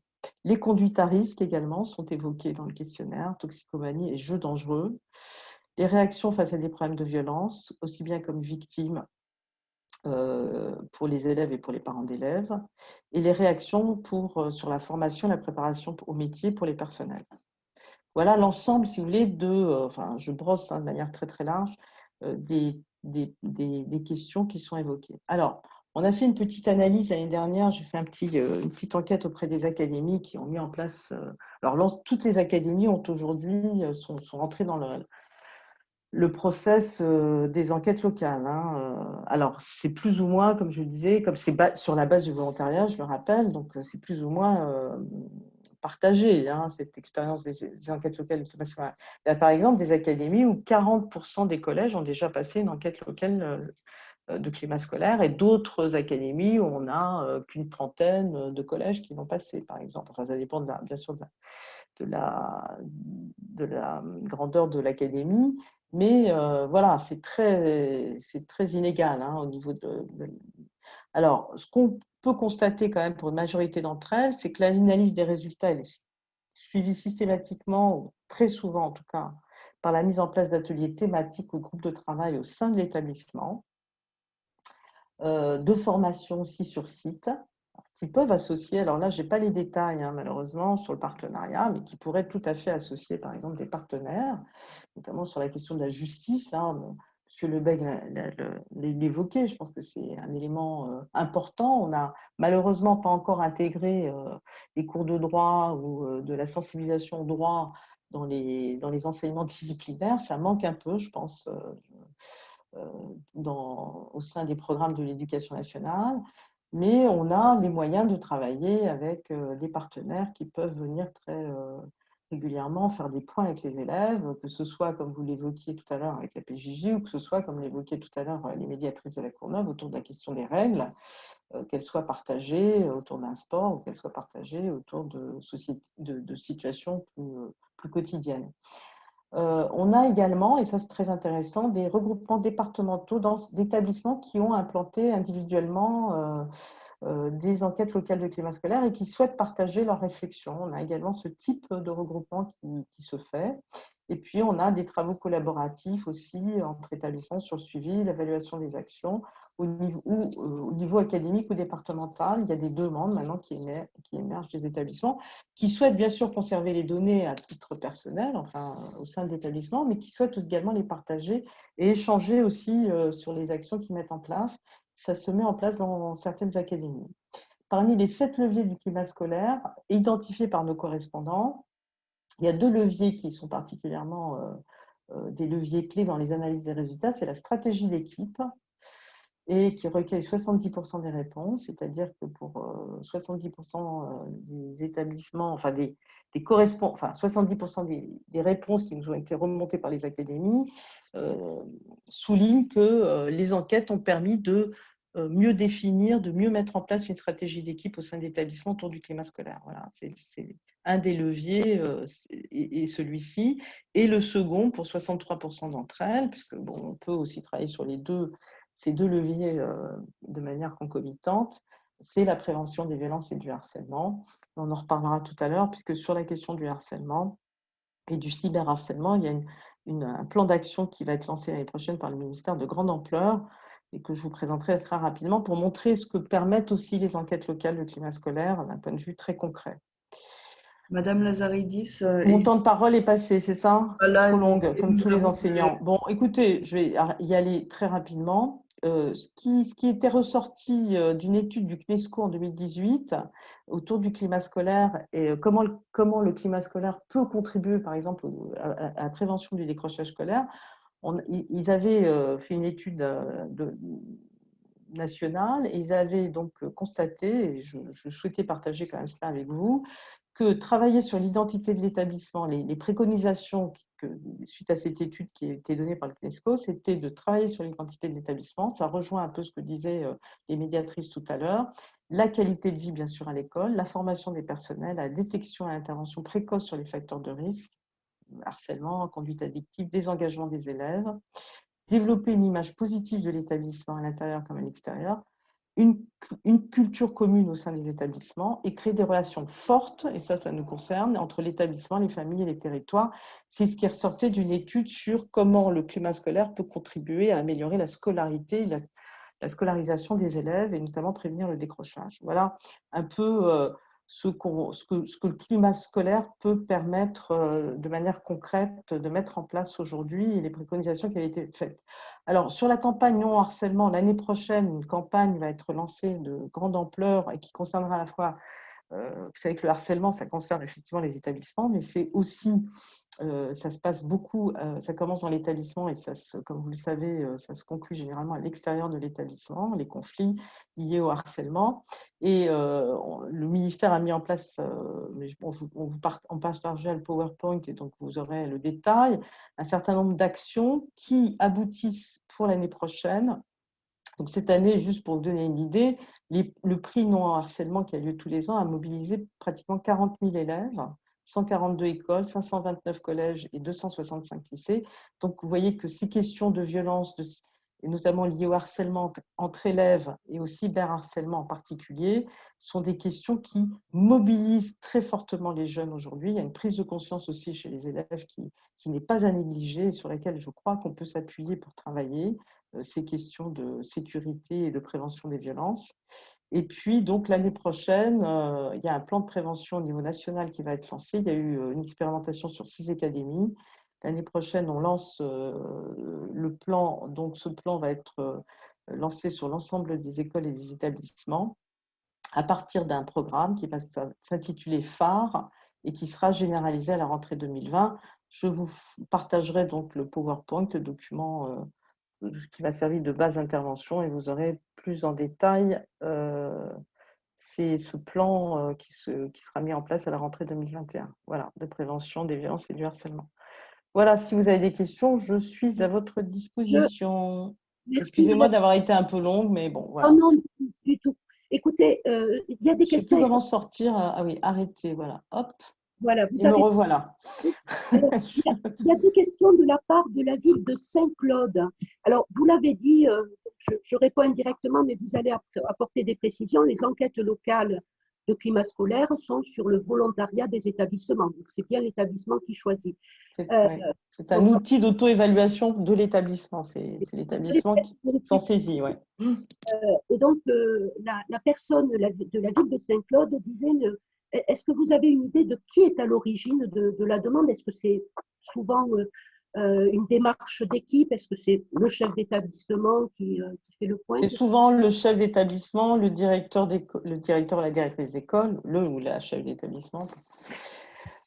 Les conduites à risque également sont évoquées dans le questionnaire, toxicomanie et jeux dangereux. Les réactions face à des problèmes de violence, aussi bien comme victimes pour les élèves et pour les parents d'élèves, et les réactions sur la formation et la préparation au métier pour les personnels. Voilà l'ensemble, si vous voulez, enfin, je brosse de manière très très large, des questions qui sont évoquées. Alors, on a fait une petite analyse l'année dernière, j'ai fait une petite enquête auprès des académies qui ont mis en place… alors, toutes les académies aujourd'hui sont entrées dans le process des enquêtes locales. Alors, c'est plus ou moins, comme je le disais, comme c'est sur la base du volontariat, je le rappelle, donc c'est plus ou moins partagé, cette expérience des enquêtes locales. Il y a par exemple des académies où 40% des collèges ont déjà passé une enquête locale de climat scolaire et d'autres académies où on n'a qu'une trentaine de collèges qui vont passer, par exemple. Enfin, ça dépend bien sûr de la grandeur de l'académie, mais voilà, c'est très inégal au niveau Alors, ce qu'on peut constater quand même pour une majorité d'entre elles, c'est que l'analyse des résultats est suivie systématiquement, ou très souvent en tout cas, par la mise en place d'ateliers thématiques ou de groupes de travail au sein de l'établissement, de formation aussi sur site, qui peuvent associer, alors là, je n'ai pas les détails malheureusement sur le partenariat, mais qui pourraient tout à fait associer par exemple des partenaires, notamment sur la question de la justice. M. Lebègue l'évoquait, je pense que c'est un élément important. On n'a malheureusement pas encore intégré les cours de droit ou de la sensibilisation au droit dans les enseignements disciplinaires. Ça manque un peu, je pense, au sein des programmes de l'éducation nationale, mais on a les moyens de travailler avec des partenaires qui peuvent venir très régulièrement faire des points avec les élèves, que ce soit, comme vous l'évoquiez tout à l'heure avec la PJJ, ou que ce soit, comme l'évoquiez tout à l'heure les médiatrices de la Courneuve, autour de la question des règles, qu'elles soient partagées autour d'un sport ou qu'elles soient partagées autour de situations plus quotidiennes. On a également, et ça c'est très intéressant, des regroupements départementaux d'établissements qui ont implanté individuellement des enquêtes locales de climat scolaire et qui souhaitent partager leurs réflexions. On a également ce type de regroupement qui se fait. Et puis, on a des travaux collaboratifs aussi entre établissements sur le suivi, l'évaluation des actions au niveau académique ou départemental. Il y a des demandes maintenant qui émergent des établissements qui souhaitent bien sûr conserver les données à titre personnel, enfin au sein de l'établissement, mais qui souhaitent également les partager et échanger aussi sur les actions qu'ils mettent en place. Ça se met en place dans certaines académies. Parmi les 7 leviers du climat scolaire identifiés par nos correspondants, il y a 2 leviers qui sont particulièrement des leviers clés dans les analyses des résultats. C'est la stratégie d'équipe et qui recueille 70% des réponses, c'est-à-dire que pour 70% des établissements, enfin des correspondants, enfin 70% des réponses qui nous ont été remontées par les académies soulignent que les enquêtes ont permis de mieux définir, de mieux mettre en place une stratégie d'équipe au sein de l'établissement autour du climat scolaire. Voilà, c'est un des leviers et celui-ci. Et le second, pour 63% d'entre elles, puisque bon, on peut aussi travailler sur ces deux leviers de manière concomitante, c'est la prévention des violences et du harcèlement. On en reparlera tout à l'heure, puisque sur la question du harcèlement et du cyberharcèlement, il y a un plan d'action qui va être lancé l'année prochaine par le ministère de grande ampleur et que je vous présenterai très rapidement pour montrer ce que permettent aussi les enquêtes locales de climat scolaire d'un point de vue très concret. Madame Lazaridis. Mon temps de parole est passé, c'est ça? C'est trop longue, comme tous les enseignants. Bon, Bon, écoutez, je vais y aller très rapidement. Ce qui était ressorti d'une étude du CNESCO en 2018 autour du climat scolaire et comment le climat scolaire peut contribuer, par exemple, à la prévention du décrochage scolaire. Ils avaient fait une étude nationale et ils avaient donc constaté, et je souhaitais partager quand même cela avec vous, que travailler sur l'identité de l'établissement, les préconisations suite à cette étude qui a été donnée par l'UNESCO, c'était de travailler sur l'identité de l'établissement. Ça rejoint un peu ce que disaient les médiatrices tout à l'heure. La qualité de vie, bien sûr, à l'école, la formation des personnels, la détection et l'intervention précoce sur les facteurs de risque, harcèlement, conduite addictive, désengagement des élèves, développer une image positive de l'établissement à l'intérieur comme à l'extérieur, une culture commune au sein des établissements et créer des relations fortes, et ça nous concerne, entre l'établissement, les familles et les territoires. C'est ce qui est ressorti d'une étude sur comment le climat scolaire peut contribuer à améliorer la scolarité, la scolarisation des élèves et notamment prévenir le décrochage. Voilà un peu ce que le climat scolaire peut permettre de manière concrète de mettre en place aujourd'hui et les préconisations qui avaient été faites. Alors, sur la campagne non harcèlement, l'année prochaine, une campagne va être lancée de grande ampleur et qui concernera à la fois, vous savez que le harcèlement, ça concerne effectivement les établissements, mais c'est aussi, ça se passe beaucoup, ça commence dans l'établissement et comme vous le savez, ça se conclut généralement à l'extérieur de l'établissement, les conflits liés au harcèlement. Et le ministère a mis en place, on partagera le PowerPoint et donc vous aurez le détail, un certain nombre d'actions qui aboutissent pour l'année prochaine. Donc cette année, juste pour vous donner une idée, le prix non harcèlement qui a lieu tous les ans a mobilisé pratiquement 40 000 élèves, 142 écoles, 529 collèges et 265 lycées. Donc vous voyez que ces questions de violence, et notamment liées au harcèlement entre élèves et au cyberharcèlement en particulier, sont des questions qui mobilisent très fortement les jeunes aujourd'hui. Il y a une prise de conscience aussi chez les élèves qui n'est pas à négliger et sur laquelle je crois qu'on peut s'appuyer pour travailler ces questions de sécurité et de prévention des violences. Et puis, donc, l'année prochaine, il y a un plan de prévention au niveau national qui va être lancé. Il y a eu une expérimentation sur 6 académies. L'année prochaine, on lance le plan. Donc, ce plan va être lancé sur l'ensemble des écoles et des établissements à partir d'un programme qui va s'intituler phare et qui sera généralisé à la rentrée 2020. Je vous partagerai donc le PowerPoint, le document qui va servir de base d'intervention et vous aurez plus en détail c'est ce plan qui sera mis en place à la rentrée 2021, voilà, de prévention des violences et du harcèlement. Voilà, si vous avez des questions, je suis à votre disposition. Excusez-moi d'avoir été un peu longue, mais bon, voilà. Non, non, du tout. Écoutez, il y a des questions. Je ne sais plus comment sortir. Ah oui, arrêtez, voilà, hop. Voilà, et me revoilà. Alors, il y a des questions de la part de la ville de Saint-Claude. Alors, vous l'avez dit, je réponds indirectement, mais vous allez apporter des précisions. Les enquêtes locales de climat scolaire sont sur le volontariat des établissements. Donc, c'est bien l'établissement qui choisit. C'est un outil d'auto-évaluation de l'établissement. C'est l'établissement qui s'en saisit. Ouais. Et donc, la personne de la ville de Saint-Claude disait est-ce que vous avez une idée de qui est à l'origine de la demande? Est-ce que c'est souvent une démarche d'équipe? Est-ce que c'est le chef d'établissement qui fait le point? C'est souvent le chef d'établissement, le directeur ou la directrice d'école, le ou la chef d'établissement.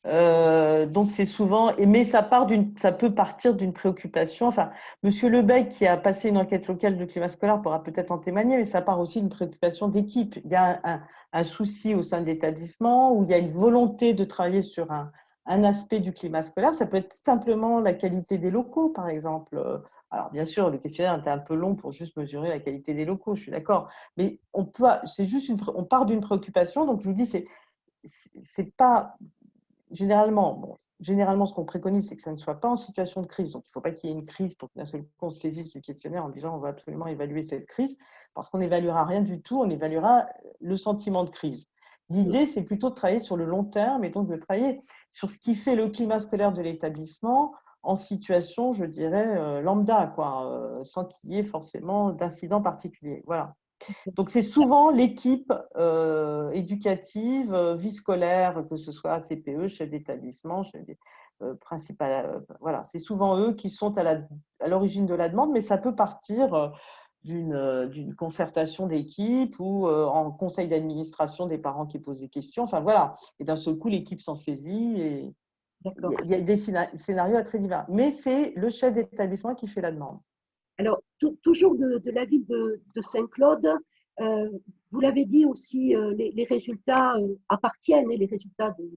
Donc c'est souvent, mais ça peut partir d'une préoccupation. Enfin, Monsieur Lebec, qui a passé une enquête locale de climat scolaire, pourra peut-être en témoigner, mais ça part aussi d'une préoccupation d'équipe. Il y a un souci au sein de l'établissement où il y a une volonté de travailler sur un aspect du climat scolaire. Ça peut être simplement la qualité des locaux, par exemple. Alors bien sûr, le questionnaire était un peu long pour juste mesurer la qualité des locaux, je suis d'accord, mais on part d'une préoccupation. Donc je vous dis, c'est pas généralement, ce qu'on préconise, c'est que ça ne soit pas en situation de crise. Donc, il ne faut pas qu'il y ait une crise pour que d'un seul coup, on se saisisse du questionnaire en disant on va absolument évaluer cette crise, parce qu'on n'évaluera rien du tout, on évaluera le sentiment de crise. L'idée, c'est plutôt de travailler sur le long terme et donc de travailler sur ce qui fait le climat scolaire de l'établissement en situation, je dirais, lambda, sans qu'il y ait forcément d'incident particulier. Voilà. Donc, c'est souvent l'équipe éducative, vie scolaire, que ce soit CPE, chef d'établissement, principal. Voilà, c'est souvent eux qui sont à l'origine de la demande, mais ça peut partir d'une concertation d'équipe ou en conseil d'administration des parents qui posent des questions. Enfin, voilà. Et d'un seul coup, l'équipe s'en saisit et il y a des scénarios très divers. Mais c'est le chef d'établissement qui fait la demande. Alors, toujours de la ville de Saint-Claude, vous l'avez dit aussi, les résultats appartiennent, et les résultats de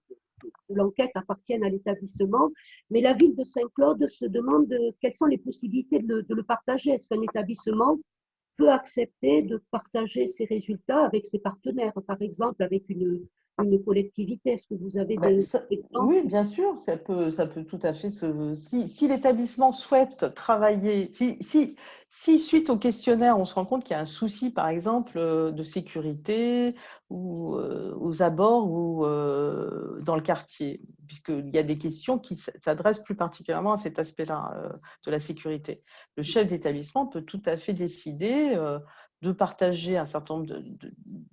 l'enquête appartiennent à l'établissement, mais la ville de Saint-Claude se demande quelles sont les possibilités de le partager. Est-ce qu'un établissement peut accepter de partager ses résultats avec ses partenaires, par exemple avec une collectivité? Est-ce que vous avez des exemples? Oui, bien sûr, ça peut tout à fait si l'établissement souhaite travailler, si suite au questionnaire, on se rend compte qu'il y a un souci, par exemple, de sécurité ou aux abords ou dans le quartier, puisqu'il y a des questions qui s'adressent plus particulièrement à cet aspect-là de la sécurité. Le chef d'établissement peut tout à fait décider de partager un certain nombre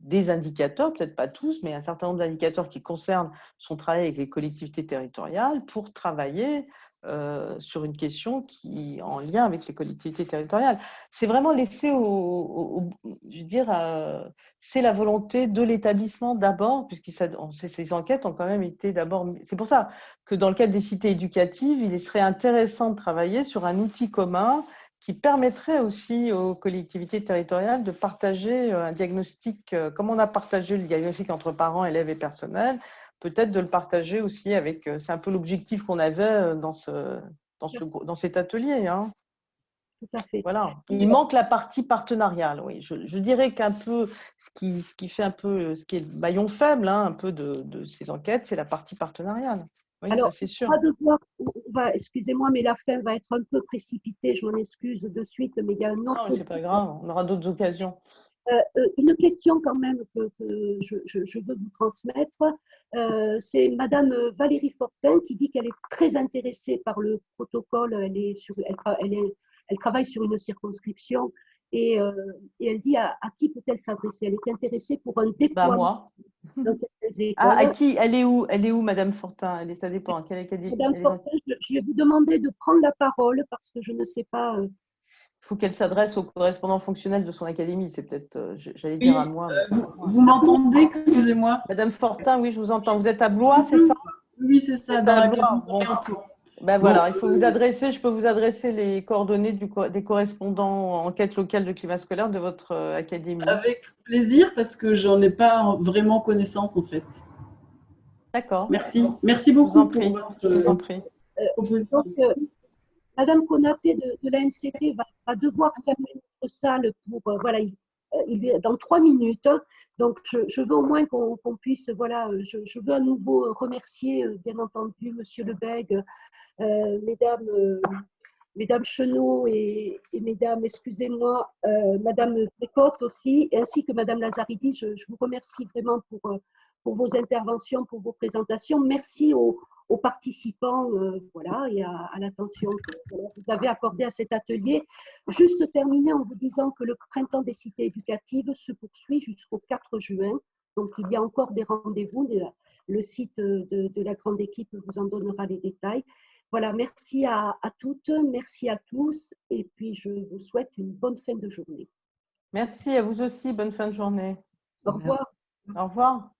des indicateurs, peut-être pas tous, mais un certain nombre d'indicateurs qui concernent son travail avec les collectivités territoriales pour travailler sur une question qui est en lien avec les collectivités territoriales. C'est vraiment laissé je veux dire, c'est la volonté de l'établissement d'abord, puisque ces enquêtes ont quand même été d'abord. C'est pour ça que dans le cadre des cités éducatives, il serait intéressant de travailler sur un outil commun qui permettrait aussi aux collectivités territoriales de partager un diagnostic, comme on a partagé le diagnostic entre parents, élèves et personnel, peut-être de le partager aussi avec, c'est un peu l'objectif qu'on avait dans cet atelier. Hein. Tout à fait. Voilà. Il manque la partie partenariale, oui. Je dirais qu'un peu, ce qui fait un peu, ce qui est le maillon faible, hein, un peu de ces enquêtes, c'est la partie partenariale. Oui, alors, ça c'est sûr. Excusez-moi, mais la fin va être un peu précipitée, je m'en excuse de suite, mais il y a un autre… Non, c'est pas grave, on aura d'autres occasions. Une question quand même que je veux vous transmettre, c'est Madame Valérie Fortin qui dit qu'elle est très intéressée par le protocole, elle travaille sur une circonscription et elle dit à qui peut-elle s'adresser? Elle est intéressée pour un déploiement moi. dans cette école. Ah, à qui? Elle est où Madame Fortin? Ça dépend. Madame Fortin, je vais vous demander de prendre la parole parce que je ne sais pas… Il faut qu'elle s'adresse au correspondant fonctionnel de son académie. C'est peut-être, j'allais dire à moi. Vous m'entendez? Excusez-moi. Madame Fortin, oui, je vous entends. Vous êtes à Blois, c'est ça? Oui, c'est ça, dans l'académie. Ben voilà, il faut vous adresser, je peux vous adresser les coordonnées des correspondants enquête locale de climat scolaire de votre académie. Avec plaisir, parce que j'en ai pas vraiment connaissance en fait. D'accord. Merci beaucoup. Je vous en prie. Donc, Madame Konaté de l'ANCT va devoir fermer notre salle pour, voilà, dans 3 minutes. Donc, je veux au moins qu'on puisse, voilà, je veux à nouveau remercier, bien entendu, Monsieur Lebègue, Mesdames Chenot et Mesdames, excusez-moi, Madame Bécotte aussi, ainsi que Madame Lazaridi. Je vous remercie vraiment pour vos interventions, pour vos présentations. Merci aux participants, voilà, et à l'attention que vous avez accordée à cet atelier. Juste terminer en vous disant que le printemps des cités éducatives se poursuit jusqu'au 4 juin. Donc, il y a encore des rendez-vous. Le site de la grande équipe vous en donnera les détails. Voilà, merci à toutes, merci à tous, et puis je vous souhaite une bonne fin de journée. Merci à vous aussi, bonne fin de journée. Au revoir. Au revoir.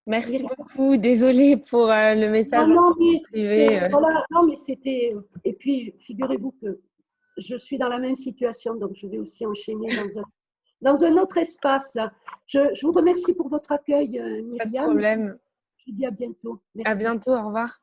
Merci beaucoup. Désolée pour le message privé. Voilà, non, mais c'était… Et puis, figurez-vous que je suis dans la même situation, donc je vais aussi enchaîner dans un autre espace. Je vous remercie pour votre accueil, Myriam. Pas de problème. Je vous dis à bientôt. Merci. À bientôt, au revoir.